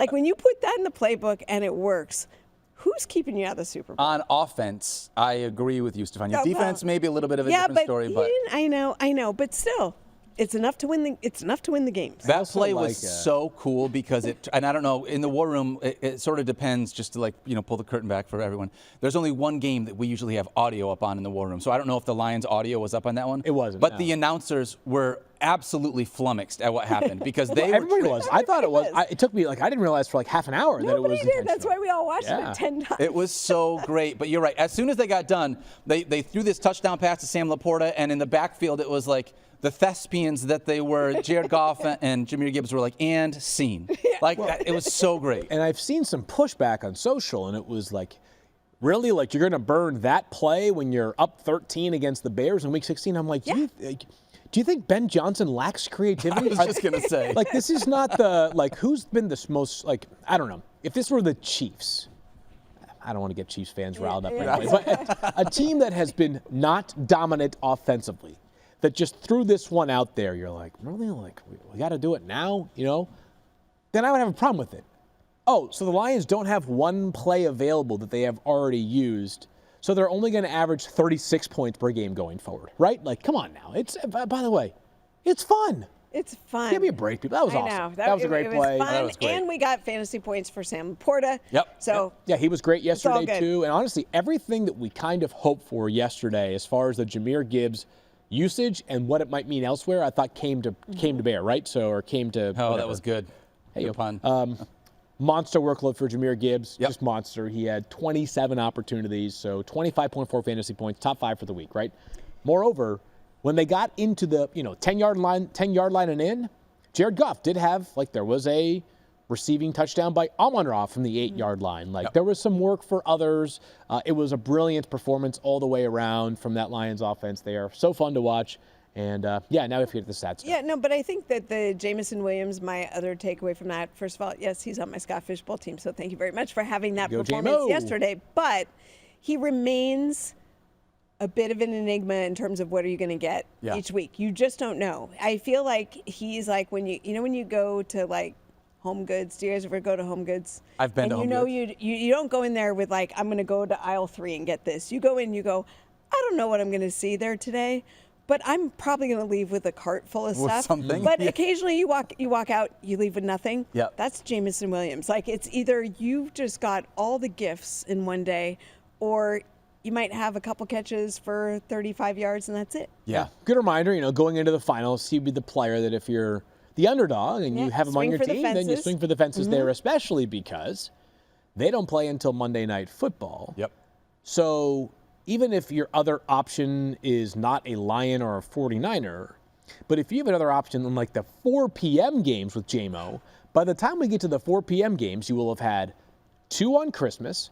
When you put that in the playbook and it works, who's keeping you out of the Super Bowl? On offense, I agree with you, Stephania. Defense, maybe a little bit of a different story, but I know, but still. It's enough to win the games. That play was so cool because and I don't know, in the war room, it sort of depends, just to pull the curtain back for everyone. There's only one game that we usually have audio up on in the war room. So I don't know if the Lions audio was up on that one. It wasn't. But the announcers were absolutely flummoxed at what happened because they everybody was. I thought it was. It took me I didn't realize for half an hour that it was Nobody did. That's why we all watched it 10 times. It was so great. But you're right. As soon as they got done, they threw this touchdown pass to Sam Laporta, and in the backfield it was the thespians that they were. Jared Goff and Jahmyr Gibbs were and scene. It was so great. And I've seen some pushback on social, and it was really, you're going to burn that play when you're up 13 against the Bears in Week 16? I'm do you think Ben Johnson lacks creativity? I was just going to say. This is not the, who's been the most, I don't know. If this were the Chiefs, I don't want to get Chiefs fans riled up right away, but a team that has been not dominant offensively, that just threw this one out there, you're really? We got to do it now, Then I would have a problem with it. Oh, so the Lions don't have one play available that they have already used, so they're only going to average 36 points per game going forward, right? Come on now. It's, by the way, it's fun. It's fun. Give me a break, people. That was awesome. That was a great play. Fun, that was great. And we got fantasy points for Sam Laporta. Yep. So yeah, he was great yesterday too. And honestly, everything that we kind of hoped for yesterday, as far as the Jahmyr Gibbs usage and what it might mean elsewhere, I thought came to bear, right? Came to. Oh, that was good. Hey, good pun. Monster workload for Jahmyr Gibbs. Yep. Just monster. He had 27 opportunities, so 25.4 fantasy points, top 5 for the week, right? Moreover, when they got into the 10-yard line and in, Jared Goff did have there was a receiving touchdown by Amon-Ra from the 8-yard line. Like, there was some work for others. It was a brilliant performance all the way around from that Lions offense. They are so fun to watch. And, now we have to get the stats. Yeah, no, but I think that the Jameson Williams, my other takeaway from that, first of all, yes, he's on my Scott Fishbowl team, so thank you very much for having that performance yesterday. But he remains a bit of an enigma in terms of what are you going to get each week. You just don't know. I feel like he's like when when you go to like Home Goods. Do you guys ever go to Home Goods? I've been to Home Goods. You don't go in there with like, I'm going to go to aisle 3 and get this. You go in, you go, I don't know what I'm going to see there today, but I'm probably going to leave with a cart full of stuff. Something. But occasionally you walk out, you leave with nothing. Yep. That's Jameson Williams. Like, it's either you've just got all the gifts in one day, or you might have a couple catches for 35 yards and that's it. Yeah. Good reminder, going into the finals, you'd be the player that if you're the underdog and you have them on your team, then you swing for the fences there, especially because they don't play until Monday Night Football. Yep. So even if your other option is not a Lion or a 49er, but if you have another option in like the 4 p.m. games with JMO, by the time we get to the 4 p.m. games, you will have had 2 on Christmas,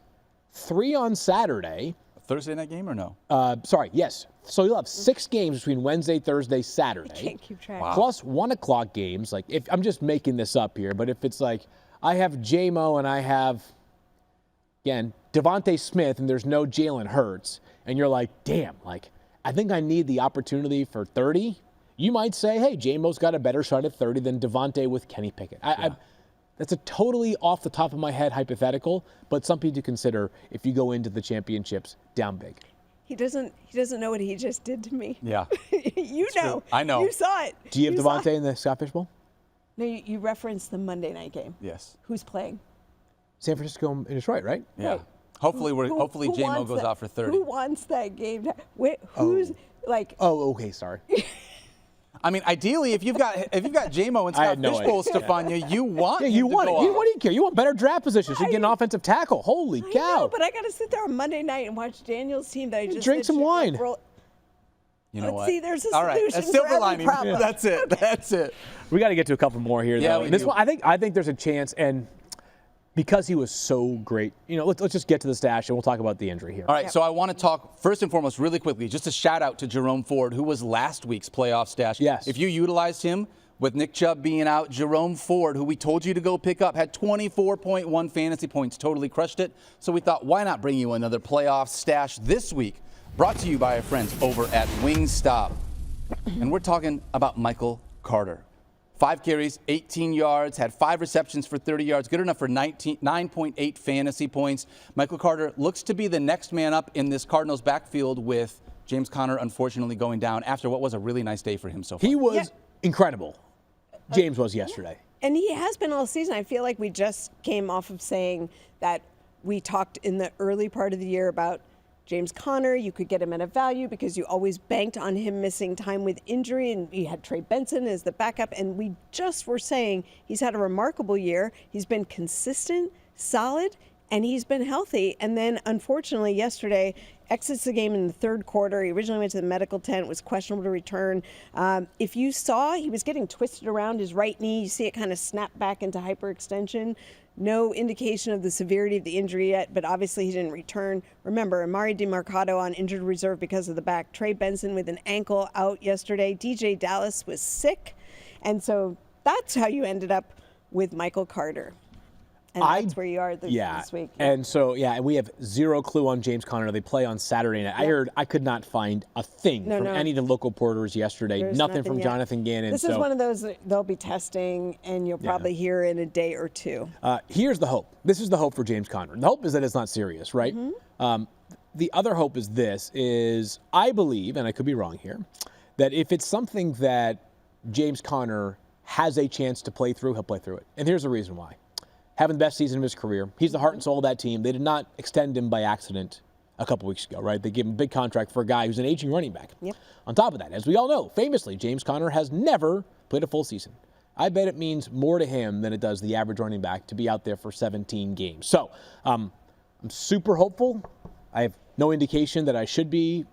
3 on Saturday. Thursday night game or no? Sorry, yes. So you'll have 6 games between Wednesday, Thursday, Saturday. I can't keep track. Wow. Plus 1 o'clock games. Like, if I'm just making this up here, but if it's like I have JMO and I have, again, Devontae Smith and there's no Jalen Hurts, and you're like, damn, like, I think I need the opportunity for 30, you might say, hey, JMO's got a better shot at 30 than Devontae with Kenny Pickett. That's a totally off the top of my head hypothetical, but something to consider if you go into the championships down big. He doesn't know what he just did to me. Yeah. You know. I know. You saw it. Do you have Devontae in the Scott Fishbowl? No, you referenced the Monday night game. Yes. Who's playing? San Francisco and Detroit, right? Yeah. Right. Hopefully Who JMO goes that? out for 30. Who wants that game? Who's like? Oh, okay, sorry. I mean, ideally, if you've got JMO and Scott Fishbowl, Stephania, you want him you to want it. go What out. do you care? You want better draft positions. You get an offensive tackle. Holy I cow! know, but I got to sit there on Monday night and watch Daniel's team that I just drink some wine. You know what? See, there's a All right, solution a silver for every lining. problem. That's it. That's it. We got to get to a couple more here. Yeah, though. we This do. one, I think there's a chance, and because he was so great, let's just get to the stash and we'll talk about the injury here. All right, so I want to talk first and foremost really quickly, just a shout out to Jerome Ford, who was last week's playoff stash. Yes. If you utilized him with Nick Chubb being out, Jerome Ford, who we told you to go pick up, had 24.1 fantasy points, totally crushed it. So we thought, why not bring you another playoff stash this week? Brought to you by our friends over at Wingstop. And we're talking about Michael Carter. 5 carries, 18 yards, had 5 receptions for 30 yards, good enough for 9.8 fantasy points. Michael Carter looks to be the next man up in this Cardinals backfield with James Conner unfortunately going down after what was a really nice day for him so far. He was incredible. James was yesterday. And he has been all season. I feel like we just came off of saying that we talked in the early part of the year about James Conner. You could get him at a value because you always banked on him missing time with injury, and you had Trey Benson as the backup. And we just were saying he's had a remarkable year. He's been consistent, solid, and he's been healthy. And then, unfortunately, yesterday, exits the game in the third quarter. He originally went to the medical tent, was questionable to return. If you saw, he was getting twisted around his right knee. You see it kind of snap back into hyperextension. No indication of the severity of the injury yet, but obviously he didn't return. Remember, Amari DeMarcado on injured reserve because of the back. Trey Benson with an ankle out yesterday. DJ Dallas was sick. And so that's how you ended up with Michael Carter. And that's where you are this week. And so, we have zero clue on James Conner. They play on Saturday night. I could not find a thing from any of the local porters yesterday. There's nothing from Jonathan Gannon. This is one of those they'll be testing, and you'll probably hear in a day or two. Here's the hope. This is the hope for James Conner. The hope is that it's not serious, right? The other hope is I believe, and I could be wrong here, that if it's something that James Conner has a chance to play through, he'll play through it. And here's the reason why. Having the best season of his career. He's the heart and soul of that team. They did not extend him by accident a couple weeks ago, right? They gave him a big contract for a guy who's an aging running back. Yep. On top of that, as we all know, famously, James Conner has never played a full season. I bet it means more to him than it does the average running back to be out there for 17 games. So I'm super hopeful. I have no indication that I should be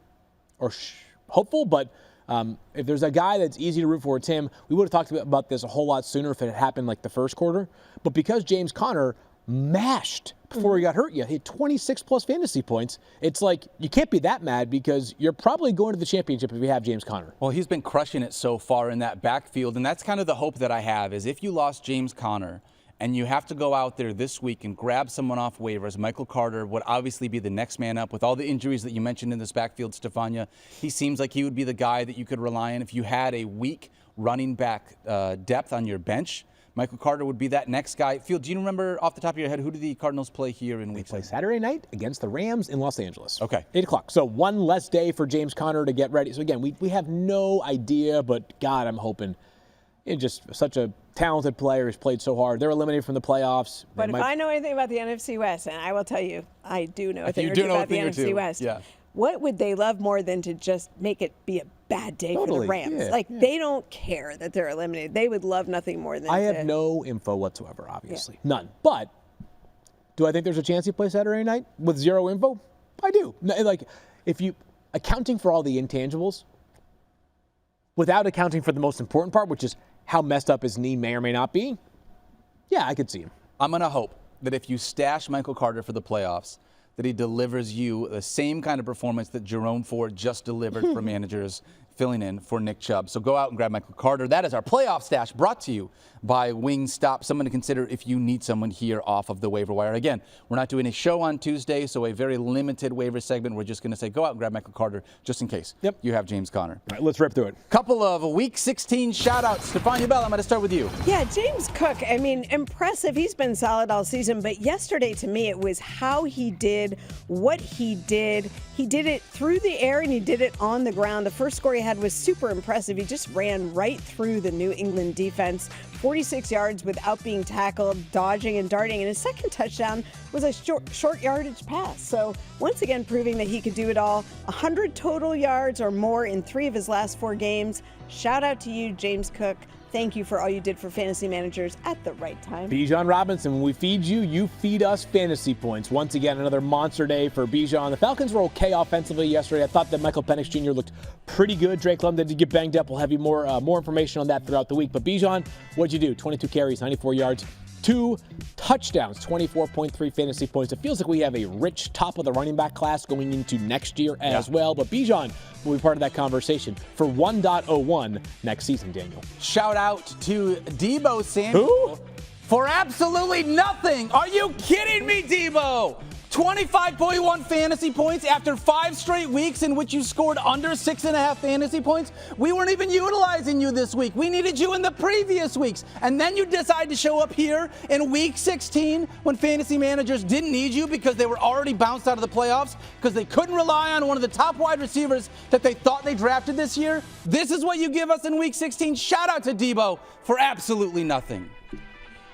hopeful, but If there's a guy that's easy to root for, it's him. We would have talked about this a whole lot sooner if it had happened like the first quarter. But because James Conner mashed before he got hurt, he had 26-plus fantasy points. It's like you can't be that mad because you're probably going to the championship if you have James Conner. Well, he's been crushing it so far in that backfield, and that's kind of the hope that I have is if you lost James Conner and you have to go out there this week and grab someone off waivers, Michael Carter would obviously be the next man up with all the injuries that you mentioned in this backfield, Stephania. He seems like he would be the guy that you could rely on if you had a weak running back depth on your bench. Michael Carter would be that next guy. Field, do you remember off the top of your head who do the Cardinals play here in week 6? They play Saturday night against the Rams in Los Angeles. Okay. 8 o'clock. So one less day for James Conner to get ready. So again, we have no idea, but God, I'm hoping. Just such a talented player. He's played so hard. They're eliminated from the playoffs. But if I know anything about the NFC West, and I will tell you, I do know a thing or two about the NFC West. Yeah. What would they love more than to just make it be a bad day for the Rams? They don't care that they're eliminated. They would love nothing more than I have no info whatsoever, obviously. Yeah. None. But do I think there's a chance he plays Saturday night with zero info? I do. Like, if you accounting for all the intangibles, without accounting for the most important part, which is how messed up his knee may or may not be, yeah, I could see him. I'm going to hope that if you stash Michael Carter for the playoffs, that he delivers you the same kind of performance that Jerome Ford just delivered for managers filling in for Nick Chubb. So go out and grab Michael Carter. That is our playoff stash brought to you by Wingstop. Someone to consider if you need someone here off of the waiver wire. Again, we're not doing a show on Tuesday, so a very limited waiver segment. We're just going to say go out and grab Michael Carter just in case you have James Conner. All right, let's rip through it. Couple of Week 16 shout-outs. Stephania Bell, I'm going to start with you. Yeah, James Cook, I mean, impressive. He's been solid all season, but yesterday to me it was how he did what he did. He did it through the air and he did it on the ground. The first score he had was super impressive. He just ran right through the New England defense, 46 yards without being tackled, dodging and darting. And his second touchdown was a short yardage pass. So once again, proving that he could do it all. 100 total yards or more in 3 of his last 4 games. Shout out to you, James Cook. Thank you for all you did for fantasy managers at the right time. Bijan Robinson, when we feed you, you feed us fantasy points. Once again, another monster day for Bijan. The Falcons were okay offensively yesterday. I thought that Michael Penix Jr. looked pretty good. Drake London did get banged up. We'll have you more information on that throughout the week. But Bijan, what'd you do? 22 carries, 94 yards. 2 touchdowns, 24.3 fantasy points. It feels like we have a rich top of the running back class going into next year as well. But Bijan will be part of that conversation for 1.01 next season, Daniel. Shout out to Deebo Samuel. Who? For absolutely nothing. Are you kidding me, Deebo? 25.1 fantasy points after 5 straight weeks in which you scored under 6.5 fantasy points. We weren't even utilizing you this week. We needed you in the previous weeks. And then you decide to show up here in week 16 when fantasy managers didn't need you because they were already bounced out of the playoffs because they couldn't rely on one of the top wide receivers that they thought they drafted this year. This is what you give us in week 16. Shout out to Deebo for absolutely nothing.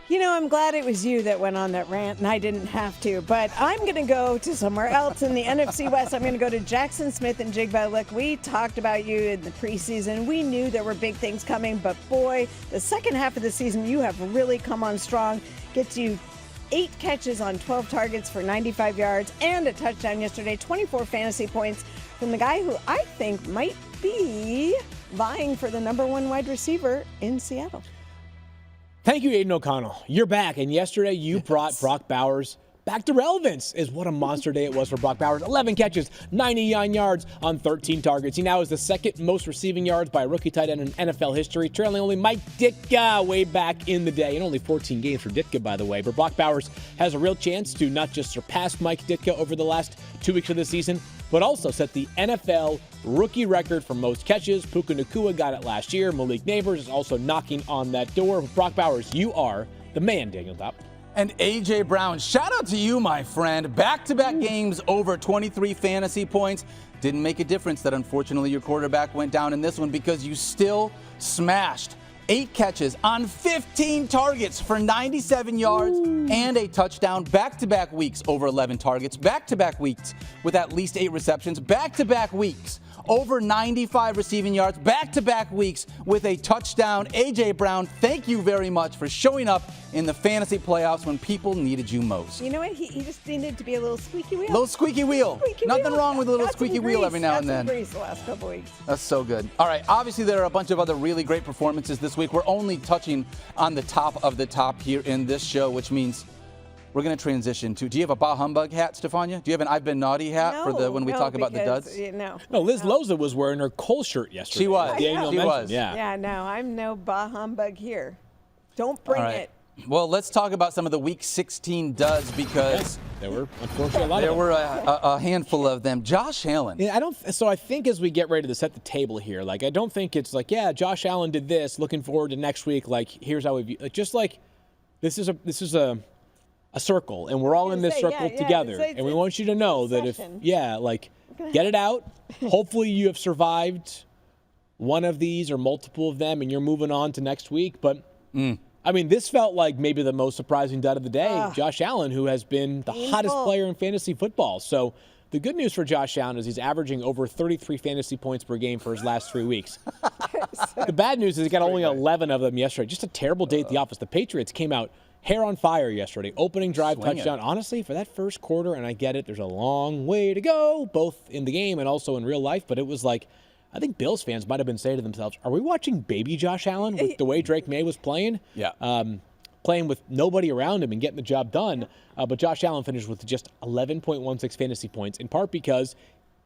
You know, I'm glad it was you that went on that rant and I didn't have to, but I'm going to go to somewhere else in the NFC West. I'm going to go to Jackson Smith and Jigba. Look, we talked about you in the preseason. We knew there were big things coming, but boy, the second half of the season, you have really come on strong. Gets you 8 catches on 12 targets for 95 yards and a touchdown yesterday, 24 fantasy points from the guy who I think might be vying for the #1 wide receiver in Seattle. Thank you, Aiden O'Connell. You're back, and yesterday you brought Brock Bowers back to relevance. Is what a monster day it was for Brock Bowers. 11 catches, 99 yards on 13 targets. He now is the second most receiving yards by a rookie tight end in NFL history, trailing only Mike Ditka way back in the day. And only 14 games for Ditka, by the way. But Brock Bowers has a real chance to not just surpass Mike Ditka over the last 2 weeks of the season, but also set the NFL rookie record for most catches. Puka Nacua got it last year. Malik Neighbors is also knocking on that door. Brock Bowers, you are the man, Daniel Dopp. And A.J. Brown, shout out to you, my friend. Back-to-back games over 23 fantasy points. Didn't make a difference that unfortunately your quarterback went down in this one because you still smashed 8 catches on 15 targets for 97 yards and a touchdown. Back-to-back weeks over 11 targets. Back-to-back weeks with at least 8 receptions. Back-to-back weeks over 95 receiving yards, back-to-back weeks with a touchdown. A.J. Brown, thank you very much for showing up in the fantasy playoffs when people needed you most. You know what? He just needed to be a little squeaky wheel. Little squeaky wheel. Nothing wrong with a little squeaky wheel every now and then. Grease the last couple weeks. That's so good. All right, obviously there are a bunch of other really great performances this week. We're only touching on the top of the top here in this show, which means we're going to transition to, do you have a Bah Humbug hat, Stephania? Do you have an I've Been Naughty hat when we talk about the duds? No, Liz Loza was wearing her Cole shirt yesterday. She was. She was. Yeah. Yeah, no, I'm no Bah Humbug here. Don't bring it. Well, let's talk about some of the Week 16 duds because there were unfortunately a lot. There were a handful of them. Josh Allen. Yeah, I think as we get ready to set the table here, like I don't think it's like, yeah, Josh Allen did this. Looking forward to next week. Like here's how we view. Like, just like this is a circle, and we're all in this circle together. And we want you to know that get it out. Hopefully you have survived one of these or multiple of them, and you're moving on to next week. But. I mean, this felt like maybe the most surprising dud of the day. Josh Allen, who has been the hottest player in fantasy football. So the good news for Josh Allen is he's averaging over 33 fantasy points per game for his last 3 weeks. The bad news is he got only 11 of them yesterday. Just a terrible day at the office. The Patriots came out hair on fire yesterday. Opening drive touchdown. Honestly, for that first quarter, and I get it, there's a long way to go, both in the game and also in real life, but it was like, I think Bills fans might have been saying to themselves, are we watching baby Josh Allen with the way Drake May was playing? Yeah. Playing with nobody around him and getting the job done. But Josh Allen finished with just 11.16 fantasy points, in part because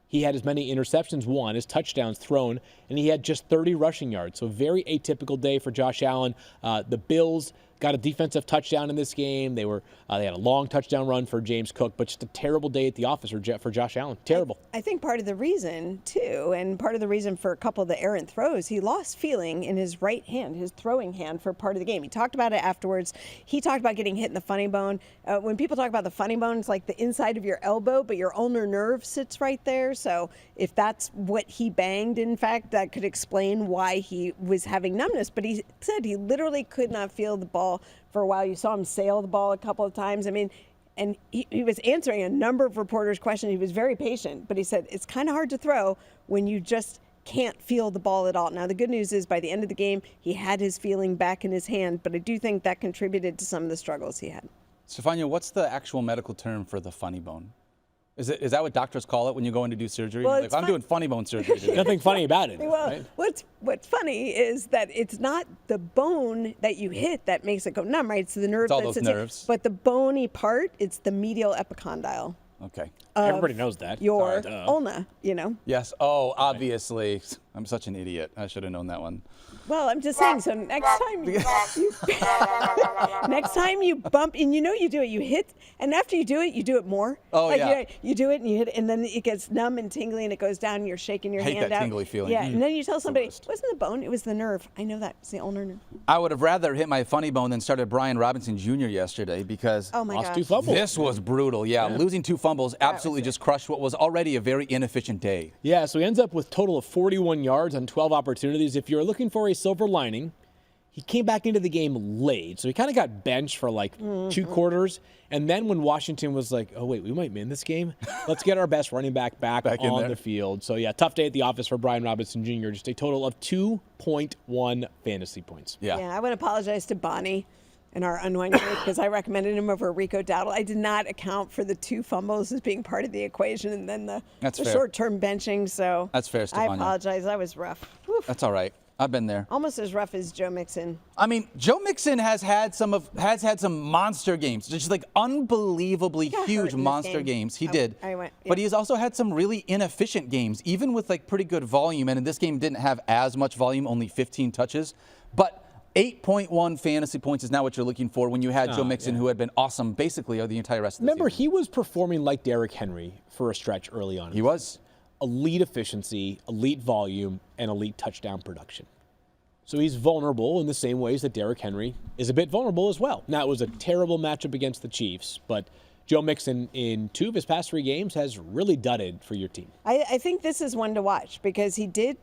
he had as many interceptions won as touchdowns thrown, and he had just 30 rushing yards. So a very atypical day for Josh Allen. The Bills got a defensive touchdown in this game. They had a long touchdown run for James Cook, but just a terrible day at the office for Josh Allen. Terrible. I think part of the reason, too, and part of the reason for a couple of the errant throws, he lost feeling in his right hand, his throwing hand, for part of the game. He talked about it afterwards. He talked about getting hit in the funny bone. When people talk about the funny bone, it's like the inside of your elbow, but your ulnar nerve sits right there. So if that's what he banged, in fact, that could explain why he was having numbness. But he said he literally could not feel the ball for a while. You saw him sail the ball a couple of times. I mean, and he was answering a number of reporters' questions. He was very patient, but he said it's kind of hard to throw when you just can't feel the ball at all. Now, the good news is by the end of the game, he had his feeling back in his hand, but I do think that contributed to some of the struggles he had. Stephania, what's the actual medical term for the funny bone? Is that what doctors call it when you go in to do surgery? Well, like, I'm doing funny bone surgery today. Nothing funny about it. Well, right? what's funny is that it's not the bone that you hit that makes it go numb, right? It's the nerve. It's all those nerves. But the bony part, it's the medial epicondyle. Okay. Everybody knows that. Your ulna, Yes. Oh, obviously. I'm such an idiot. I should have known that one. Well, I'm just saying. So next time you bump, and you do it, you hit, and after you do it more. Oh, yeah. You do it and you hit it, and then it gets numb and tingly, and it goes down, and you're shaking your hand out. I hate that tingly feeling. Yeah, and then you tell somebody, it wasn't the bone, it was the nerve. I know that. It's the ulnar nerve. I would have rather hit my funny bone than started Brian Robinson Jr. yesterday because lost 2 fumbles. This was brutal. Yeah, losing 2 fumbles absolutely just crushed what was already a very inefficient day. Yeah, so he ends up with a total of 41 yards on 12 opportunities. If you're looking for a silver lining, he came back into the game late, so he kind of got benched for like 2 quarters. And then when Washington was like, oh, wait, we might win this game. Let's get our best running back on the field. So, yeah, tough day at the office for Brian Robinson Jr., just a total of 2.1 fantasy points. Yeah, I want to apologize to Bonnie in our unwinding group because I recommended him over Rico Dowdle. I did not account for the 2 fumbles as being part of the equation and then the short-term benching. So that's fair, Stephania. I apologize. That was rough. Oof. That's all right. I've been there. Almost as rough as Joe Mixon. I mean, Joe Mixon has had some monster games, just like unbelievably huge monster games. He did. But he's also had some really inefficient games, even with like pretty good volume. And in this game, didn't have as much volume, only 15 touches. But 8.1 fantasy points is not what you're looking for when you had Joe Mixon, who had been awesome basically the entire rest of the season. He was performing like Derrick Henry for a stretch early on. He was. Elite efficiency, elite volume, and elite touchdown production. So he's vulnerable in the same ways that Derrick Henry is a bit vulnerable as well. Now, it was a terrible matchup against the Chiefs, but Joe Mixon in 2 of his past 3 games has really dudded for your team. I think this is one to watch because he did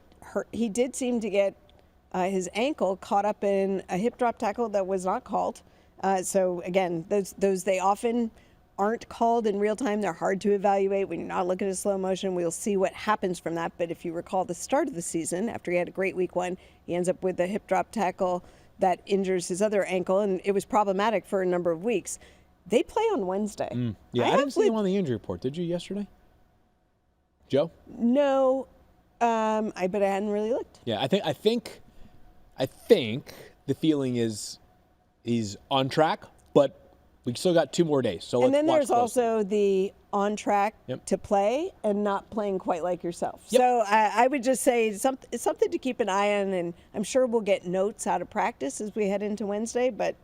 seem to get his ankle caught up in a hip drop tackle that was not called. So again, those they often aren't called in real time. They're hard to evaluate when you're not looking at slow motion. We'll see what happens from that. But if you recall the start of the season, after he had a great week 1, he ends up with a hip drop tackle that injures his other ankle, and it was problematic for a number of weeks. They play on Wednesday. Yeah, I didn't see him on the injury report. Did you yesterday? Joe? No, but I hadn't really looked. Yeah, I think the feeling is he's on track, but we still got 2 more days. So and then there's closely. also the on track to play and not playing quite like yourself. Yep. So I would just say it's something to keep an eye on, and I'm sure we'll get notes out of practice as we head into Wednesday, but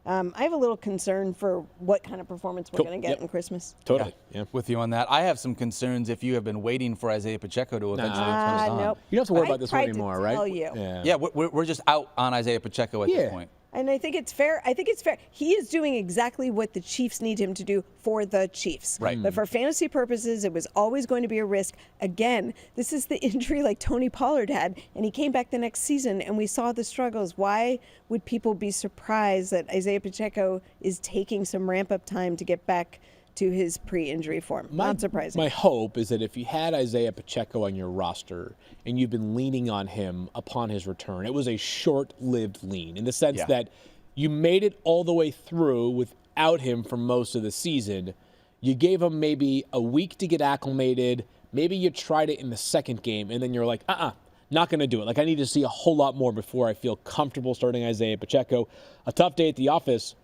I have a little concern for what kind of performance we're going to get in Christmas. Totally. Yeah. With you on that. I have some concerns if you have been waiting for Isaiah Pacheco to eventually turn it on. Nope. You don't have to worry about this one I tried anymore, to right? tell you. Yeah, we're just out on Isaiah Pacheco at this point. And I think it's fair. He is doing exactly what the Chiefs need him to do for the Chiefs. Right. But for fantasy purposes, it was always going to be a risk. Again, this is the injury like Tony Pollard had, and he came back the next season, and we saw the struggles. Why would people be surprised that Isaiah Pacheco is taking some ramp-up time to get back to his pre-injury form? Not surprising. My hope is that if you had Isaiah Pacheco on your roster and you've been leaning on him upon his return, it was a short-lived lean in the sense that you made it all the way through without him for most of the season. You gave him maybe a week to get acclimated. Maybe you tried it in the second game, and then you're like, not going to do it. Like, I need to see a whole lot more before I feel comfortable starting Isaiah Pacheco. A tough day at the office.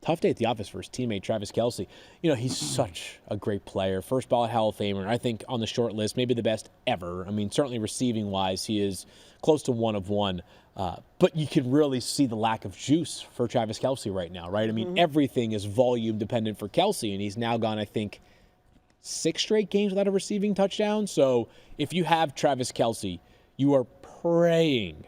Tough day at the office for his teammate, Travis Kelce. You know, he's such a great player. First ballot Hall of Famer. I think on the short list, maybe the best ever. I mean, certainly receiving-wise, he is close to one of one. But you can really see the lack of juice for Travis Kelce right now, right? I mean, everything is volume dependent for Kelce, and he's now gone, I think, 6 straight games without a receiving touchdown. So if you have Travis Kelce, you are praying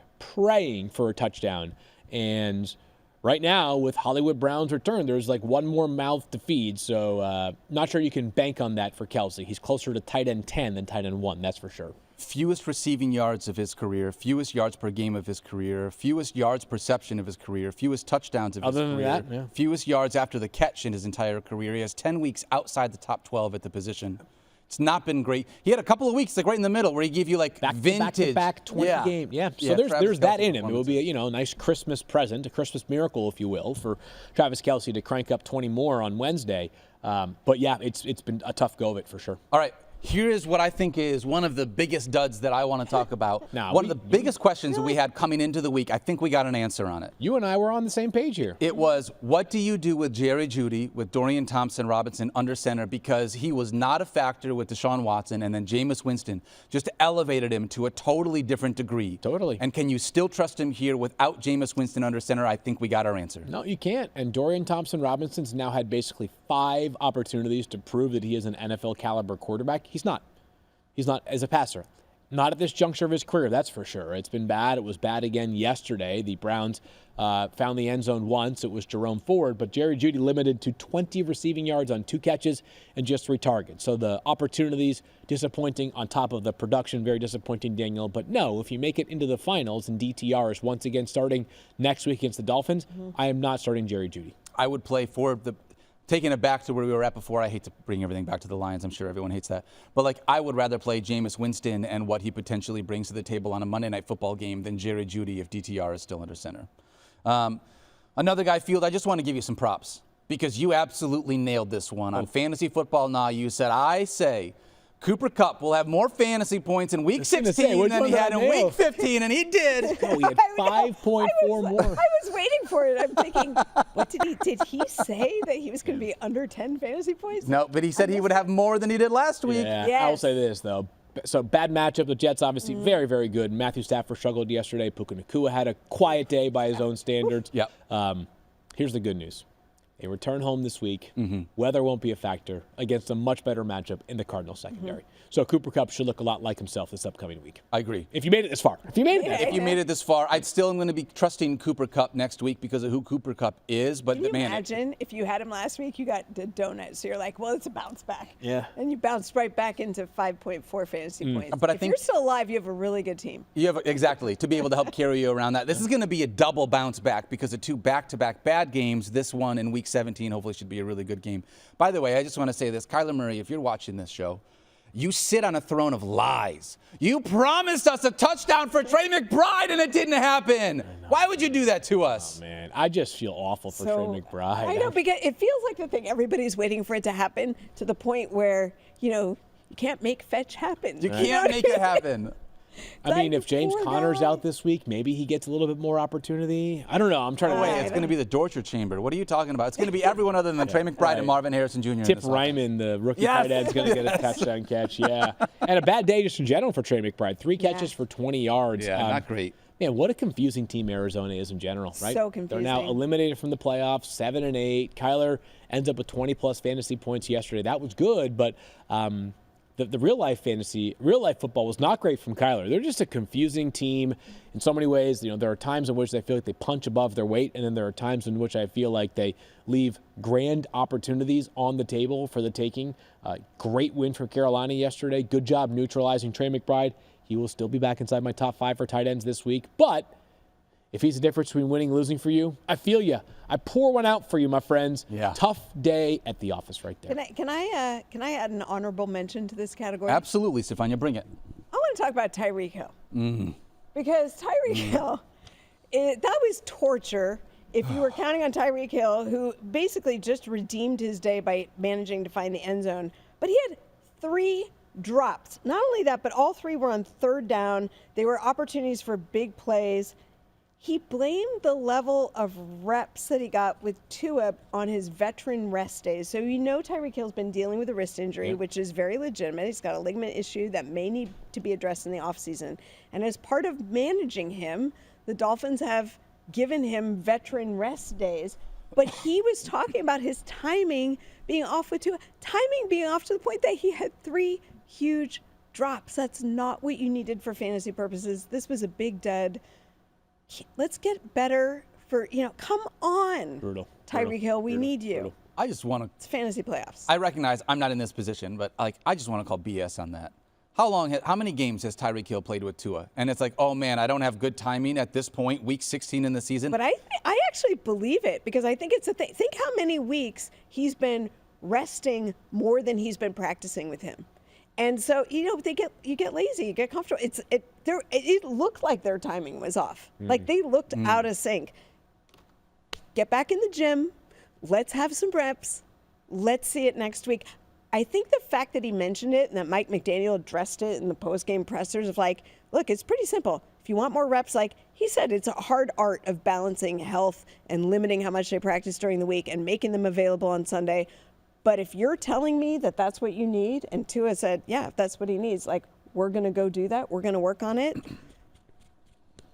for a touchdown. And right now, with Hollywood Brown's return, there's like one more mouth to feed. So not sure you can bank on that for Kelce. He's closer to tight end 10 than tight end 1, that's for sure. Fewest receiving yards of his career, fewest yards per game of his career, fewest yards perception of his career, fewest touchdowns of his career, that, fewest yards after the catch in his entire career. He has 10 weeks outside the top 12 at the position. It's not been great. He had a couple of weeks, like right in the middle, where he gave you like vintage. Back 20 game. Yeah. So there's that in him. It will be a nice Christmas present, a Christmas miracle, if you will, for Travis Kelce to crank up 20 more on Wednesday. But yeah, it's been a tough go of it for sure. All right. Here is what I think is one of the biggest duds that I want to talk about. One of the biggest questions that we had coming into the week. I think we got an answer on it. You and I were on the same page here. It was, what do you do with Jerry Jeudy, with Dorian Thompson-Robinson under center? Because he was not a factor with Deshaun Watson, and then Jameis Winston just elevated him to a totally different degree. Totally. And can you still trust him here without Jameis Winston under center? I think we got our answer. No, you can't. And Dorian Thompson-Robinson's now had basically 5 opportunities to prove that he is an NFL caliber quarterback. He's not. He's not as a passer. Not at this juncture of his career, that's for sure. It's been bad. It was bad again yesterday. The Browns found the end zone once. It was Jerome Ford, but Jerry Jeudy limited to 20 receiving yards on 2 catches and just 3 targets. So the opportunities, disappointing on top of the production, very disappointing, Daniel. But no, if you make it into the finals and DTR is once again starting next week against the Dolphins, I am not starting Jerry Jeudy. I would play for the... Taking it back to where we were at before, I hate to bring everything back to the Lions. I'm sure everyone hates that. But, like, I would rather play Jameis Winston and what he potentially brings to the table on a Monday Night Football game than Jerry Jeudy if DTR is still under center. Another guy, Field, I just want to give you some props because you absolutely nailed this one. On Fantasy Football Now, you said, I say Cooper Kupp will have more fantasy points in Week 16 than he had in Week 15, and he did. Oh, he had 5.4 more. I was waiting for it. I'm thinking, did he say that he was going to be under 10 fantasy points? No, but he said he would have more than he did last week. Yeah, yes. I will say this, though. So bad matchup. The Jets obviously very, very good. Matthew Stafford struggled yesterday. Puka Nacua had a quiet day by his own standards. Yep. Here's the good news. They return home this week. Weather won't be a factor against a much better matchup in the Cardinals secondary. So Cooper Kupp should look a lot like himself this upcoming week. I agree. If you made it this far. If you made it this far, I'd still am going to be trusting Cooper Kupp next week because of who Cooper Kupp is. But Can you imagine if you had him last week, you got the donut, so you're like, well, it's a bounce back. Yeah. And you bounced right back into 5.4 fantasy points. But I if think you're still alive, you have a really good team. You have exactly to be able to help carry you around that. This is going to be a double bounce back because of 2 back-to-back bad games. This one in Week Week 17 hopefully should be a really good game. By the way, I just want to say this. Kyler Murray, if you're watching this show, you sit on a throne of lies. You promised us a touchdown for Trey McBride, and it didn't happen. Why would you do that to us? Oh, man, I just feel awful for Trey McBride. I know, because it feels like the thing everybody's waiting for it to happen, to the point where, you can't make fetch happen. You can't make it happen. I mean, if James Conner's out this week, maybe he gets a little bit more opportunity. I don't know. I'm trying to It's going to be the torture chamber. What are you talking about? It's going to be everyone other than Trey McBride and Marvin Harrison Jr. Tip Ryman, the rookie tight end, is going to get a touchdown catch. Yeah. And a bad day just in general for Trey McBride. 3 catches for 20 yards. Yeah, not great. Man, what a confusing team Arizona is in general, right? So confusing. They're now eliminated from the playoffs, 7-8. Kyler ends up with 20-plus fantasy points yesterday. That was good, but the real life football was not great from Kyler. They're just a confusing team in so many ways. There are times in which I feel like they punch above their weight, and then there are times in which I feel like they leave grand opportunities on the table for the taking. Great win from Carolina yesterday. Good job neutralizing Trey McBride. He will still be back inside my top 5 for tight ends this week, but if he's the difference between winning and losing for you, I feel you. I pour one out for you, my friends. Yeah. Tough day at the office right there. Can I add an honorable mention to this category? Absolutely, Stephania, bring it. I want to talk about Tyreek Hill. Because Tyreek Hill, that was torture. If you were counting on Tyreek Hill, who basically just redeemed his day by managing to find the end zone, but he had 3 drops. Not only that, but all 3 were on 3rd down. They were opportunities for big plays. He blamed the level of reps that he got with Tua on his veteran rest days. So Tyreek Hill's been dealing with a wrist injury, which is very legitimate. He's got a ligament issue that may need to be addressed in the offseason. And as part of managing him, the Dolphins have given him veteran rest days. But he was talking about his timing being off with Tua. Timing being off to the point that he had 3 huge drops. That's not what you needed for fantasy purposes. This was a big dud. Let's get better for, come on. Brutal. Tyreek Hill, we need you. Brutal. I just want to. It's fantasy playoffs. I recognize I'm not in this position, but I just want to call BS on that. How many games has Tyreek Hill played with Tua? And it's like, oh man, I don't have good timing at this point, week 16 in the season. But I actually believe it, because I think it's a thing. Think how many weeks he's been resting more than he's been practicing with him. And so, you get lazy, you get comfortable. It looked like their timing was off. Like they looked out of sync. Get back in the gym. Let's have some reps. Let's see it next week. I think the fact that he mentioned it and that Mike McDaniel addressed it in the post-game pressers of look, it's pretty simple. If you want more reps, he said, it's a hard art of balancing health and limiting how much they practice during the week and making them available on Sunday. But if you're telling me that that's what you need, and Tua said, yeah, if that's what he needs, we're going to go do that. We're going to work on it.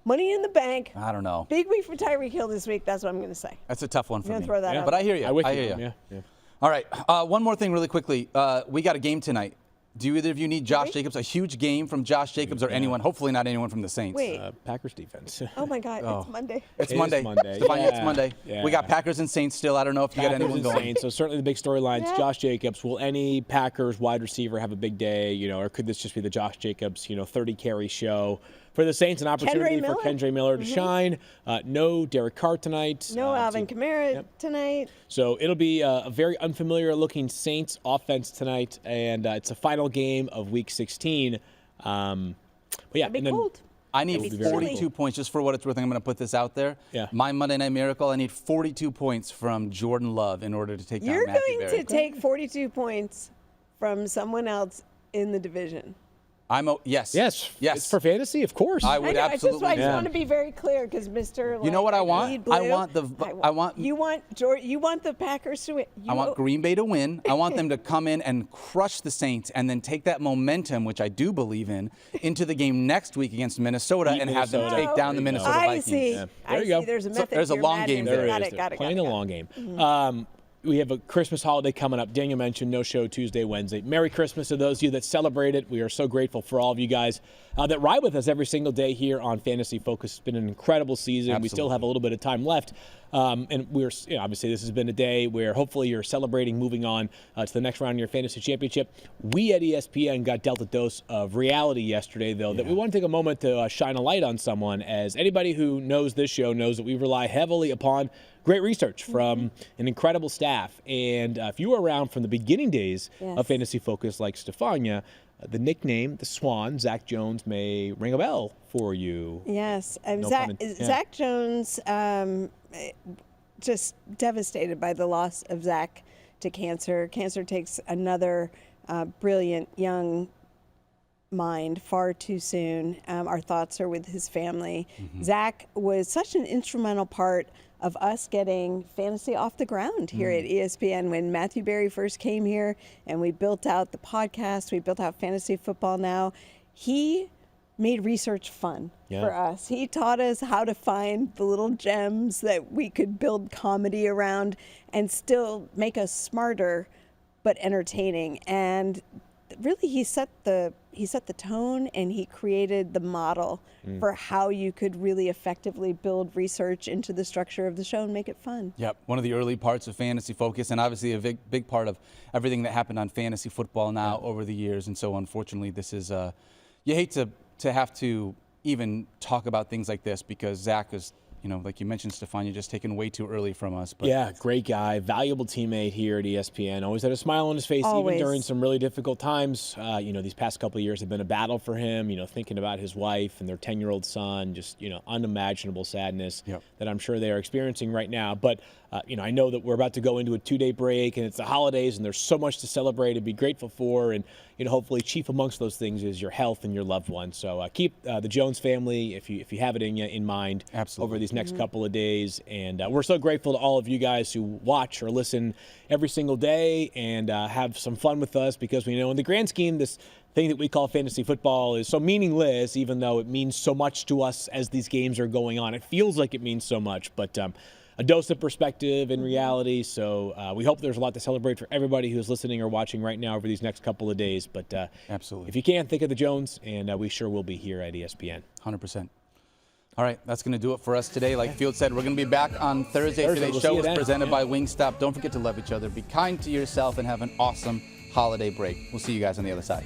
Money in the bank. I don't know. Big week for Tyreek Hill this week. That's what I'm going to say. That's a tough one for me. I'm going to throw that out. But I hear you. I hear you. Yeah. All right. One more thing really quickly. We got a game tonight. Do either of you need Josh Jacobs? A huge game from Josh Jacobs or anyone? Hopefully not anyone from the Saints. Wait. Packers defense. Oh, my God. It's Monday. It's Monday. Stephania, it's Monday. Yeah. We got Packers and Saints still. I don't know if you got anyone going. Saints. So certainly the big storyline is Josh Jacobs. Will any Packers wide receiver have a big day? Or could this just be the Josh Jacobs, 30-carry show? For the Saints, an opportunity for Kendre Miller to shine. No Derek Carr tonight. No Alvin Kamara tonight. So it'll be a very unfamiliar-looking Saints offense tonight, and it's a final game of Week 16. But yeah, It'll be cold. I need 42 points, just for what it's worth. I'm going to put this out there. Yeah. My Monday Night Miracle, I need 42 points from Jordan Love in order to take down Matthew You're Berry. going to take 42 points from someone else in the division. Yes. It's for fantasy, of course. I would absolutely. I just want to be very clear, because Mr. You know what I want? Blue, You want the Packers to win. I want Green Bay to win. I want them to come in and crush the Saints, and then take that momentum, which I do believe in, into the game next week against Minnesota and have them take down the Minnesota Vikings. I see. Yeah. There you go. There's a method. There's a long game there. Got it. Playing a long game. We have a Christmas holiday coming up. Daniel mentioned no show Tuesday, Wednesday. Merry Christmas to those of you that celebrate it. We are so grateful for all of you guys that ride with us every single day here on Fantasy Focus. It's been an incredible season. Absolutely. We still have a little bit of time left. And we're obviously this has been a day where hopefully you're celebrating moving on to the next round of your fantasy championship. We at ESPN got dealt a dose of reality yesterday, though, that we want to take a moment to shine a light on someone, as anybody who knows this show knows that we rely heavily upon great research from an incredible staff. And if you were around from the beginning days of Fantasy Focus like Stephania, the nickname, the Swan, Zach Jones, may ring a bell for you. Yes. No Zach Jones, just devastated by the loss of Zach to cancer. Cancer takes another brilliant young mind far too soon. Our thoughts are with his family. Zach was such an instrumental part of us getting fantasy off the ground here at ESPN when Matthew Berry first came here and we built out the podcast, we built out Fantasy Football Now. He made research fun for us. He taught us how to find the little gems that we could build comedy around and still make us smarter but entertaining. And really he set the tone and he created the model for how you could really effectively build research into the structure of the show and make it fun. Yep, one of the early parts of Fantasy Focus, and obviously a big part of everything that happened on Fantasy Football Now over the years. And so unfortunately this is you hate to have to even talk about things like this because Zach is, like you mentioned, Stephania, just taken way too early from us. But yeah, great guy, valuable teammate here at ESPN. Always had a smile on his face, even during some really difficult times. These past couple of years have been a battle for him. Thinking about his wife and their 10-year-old son, just unimaginable sadness that I'm sure they are experiencing right now. But I know that we're about to go into a 2-day break, and it's the holidays, and there's so much to celebrate and be grateful for. And hopefully, chief amongst those things is your health and your loved ones. So keep the Jones family, if you have it in mind, over these next couple of days. And we're so grateful to all of you guys who watch or listen every single day and have some fun with us, because we know in the grand scheme, this thing that we call fantasy football is so meaningless, even though it means so much to us as these games are going on. It feels like it means so much, but a dose of perspective and reality. So we hope there's a lot to celebrate for everybody who's listening or watching right now over these next couple of days. But absolutely, if you can, think of the Jones, and we sure will be here at ESPN. 100%. All right, that's going to do it for us today. Like Field said, we're going to be back on Thursday. Today's show is presented by Wingstop. Don't forget to love each other, be kind to yourself, and have an awesome holiday break. We'll see you guys on the other side.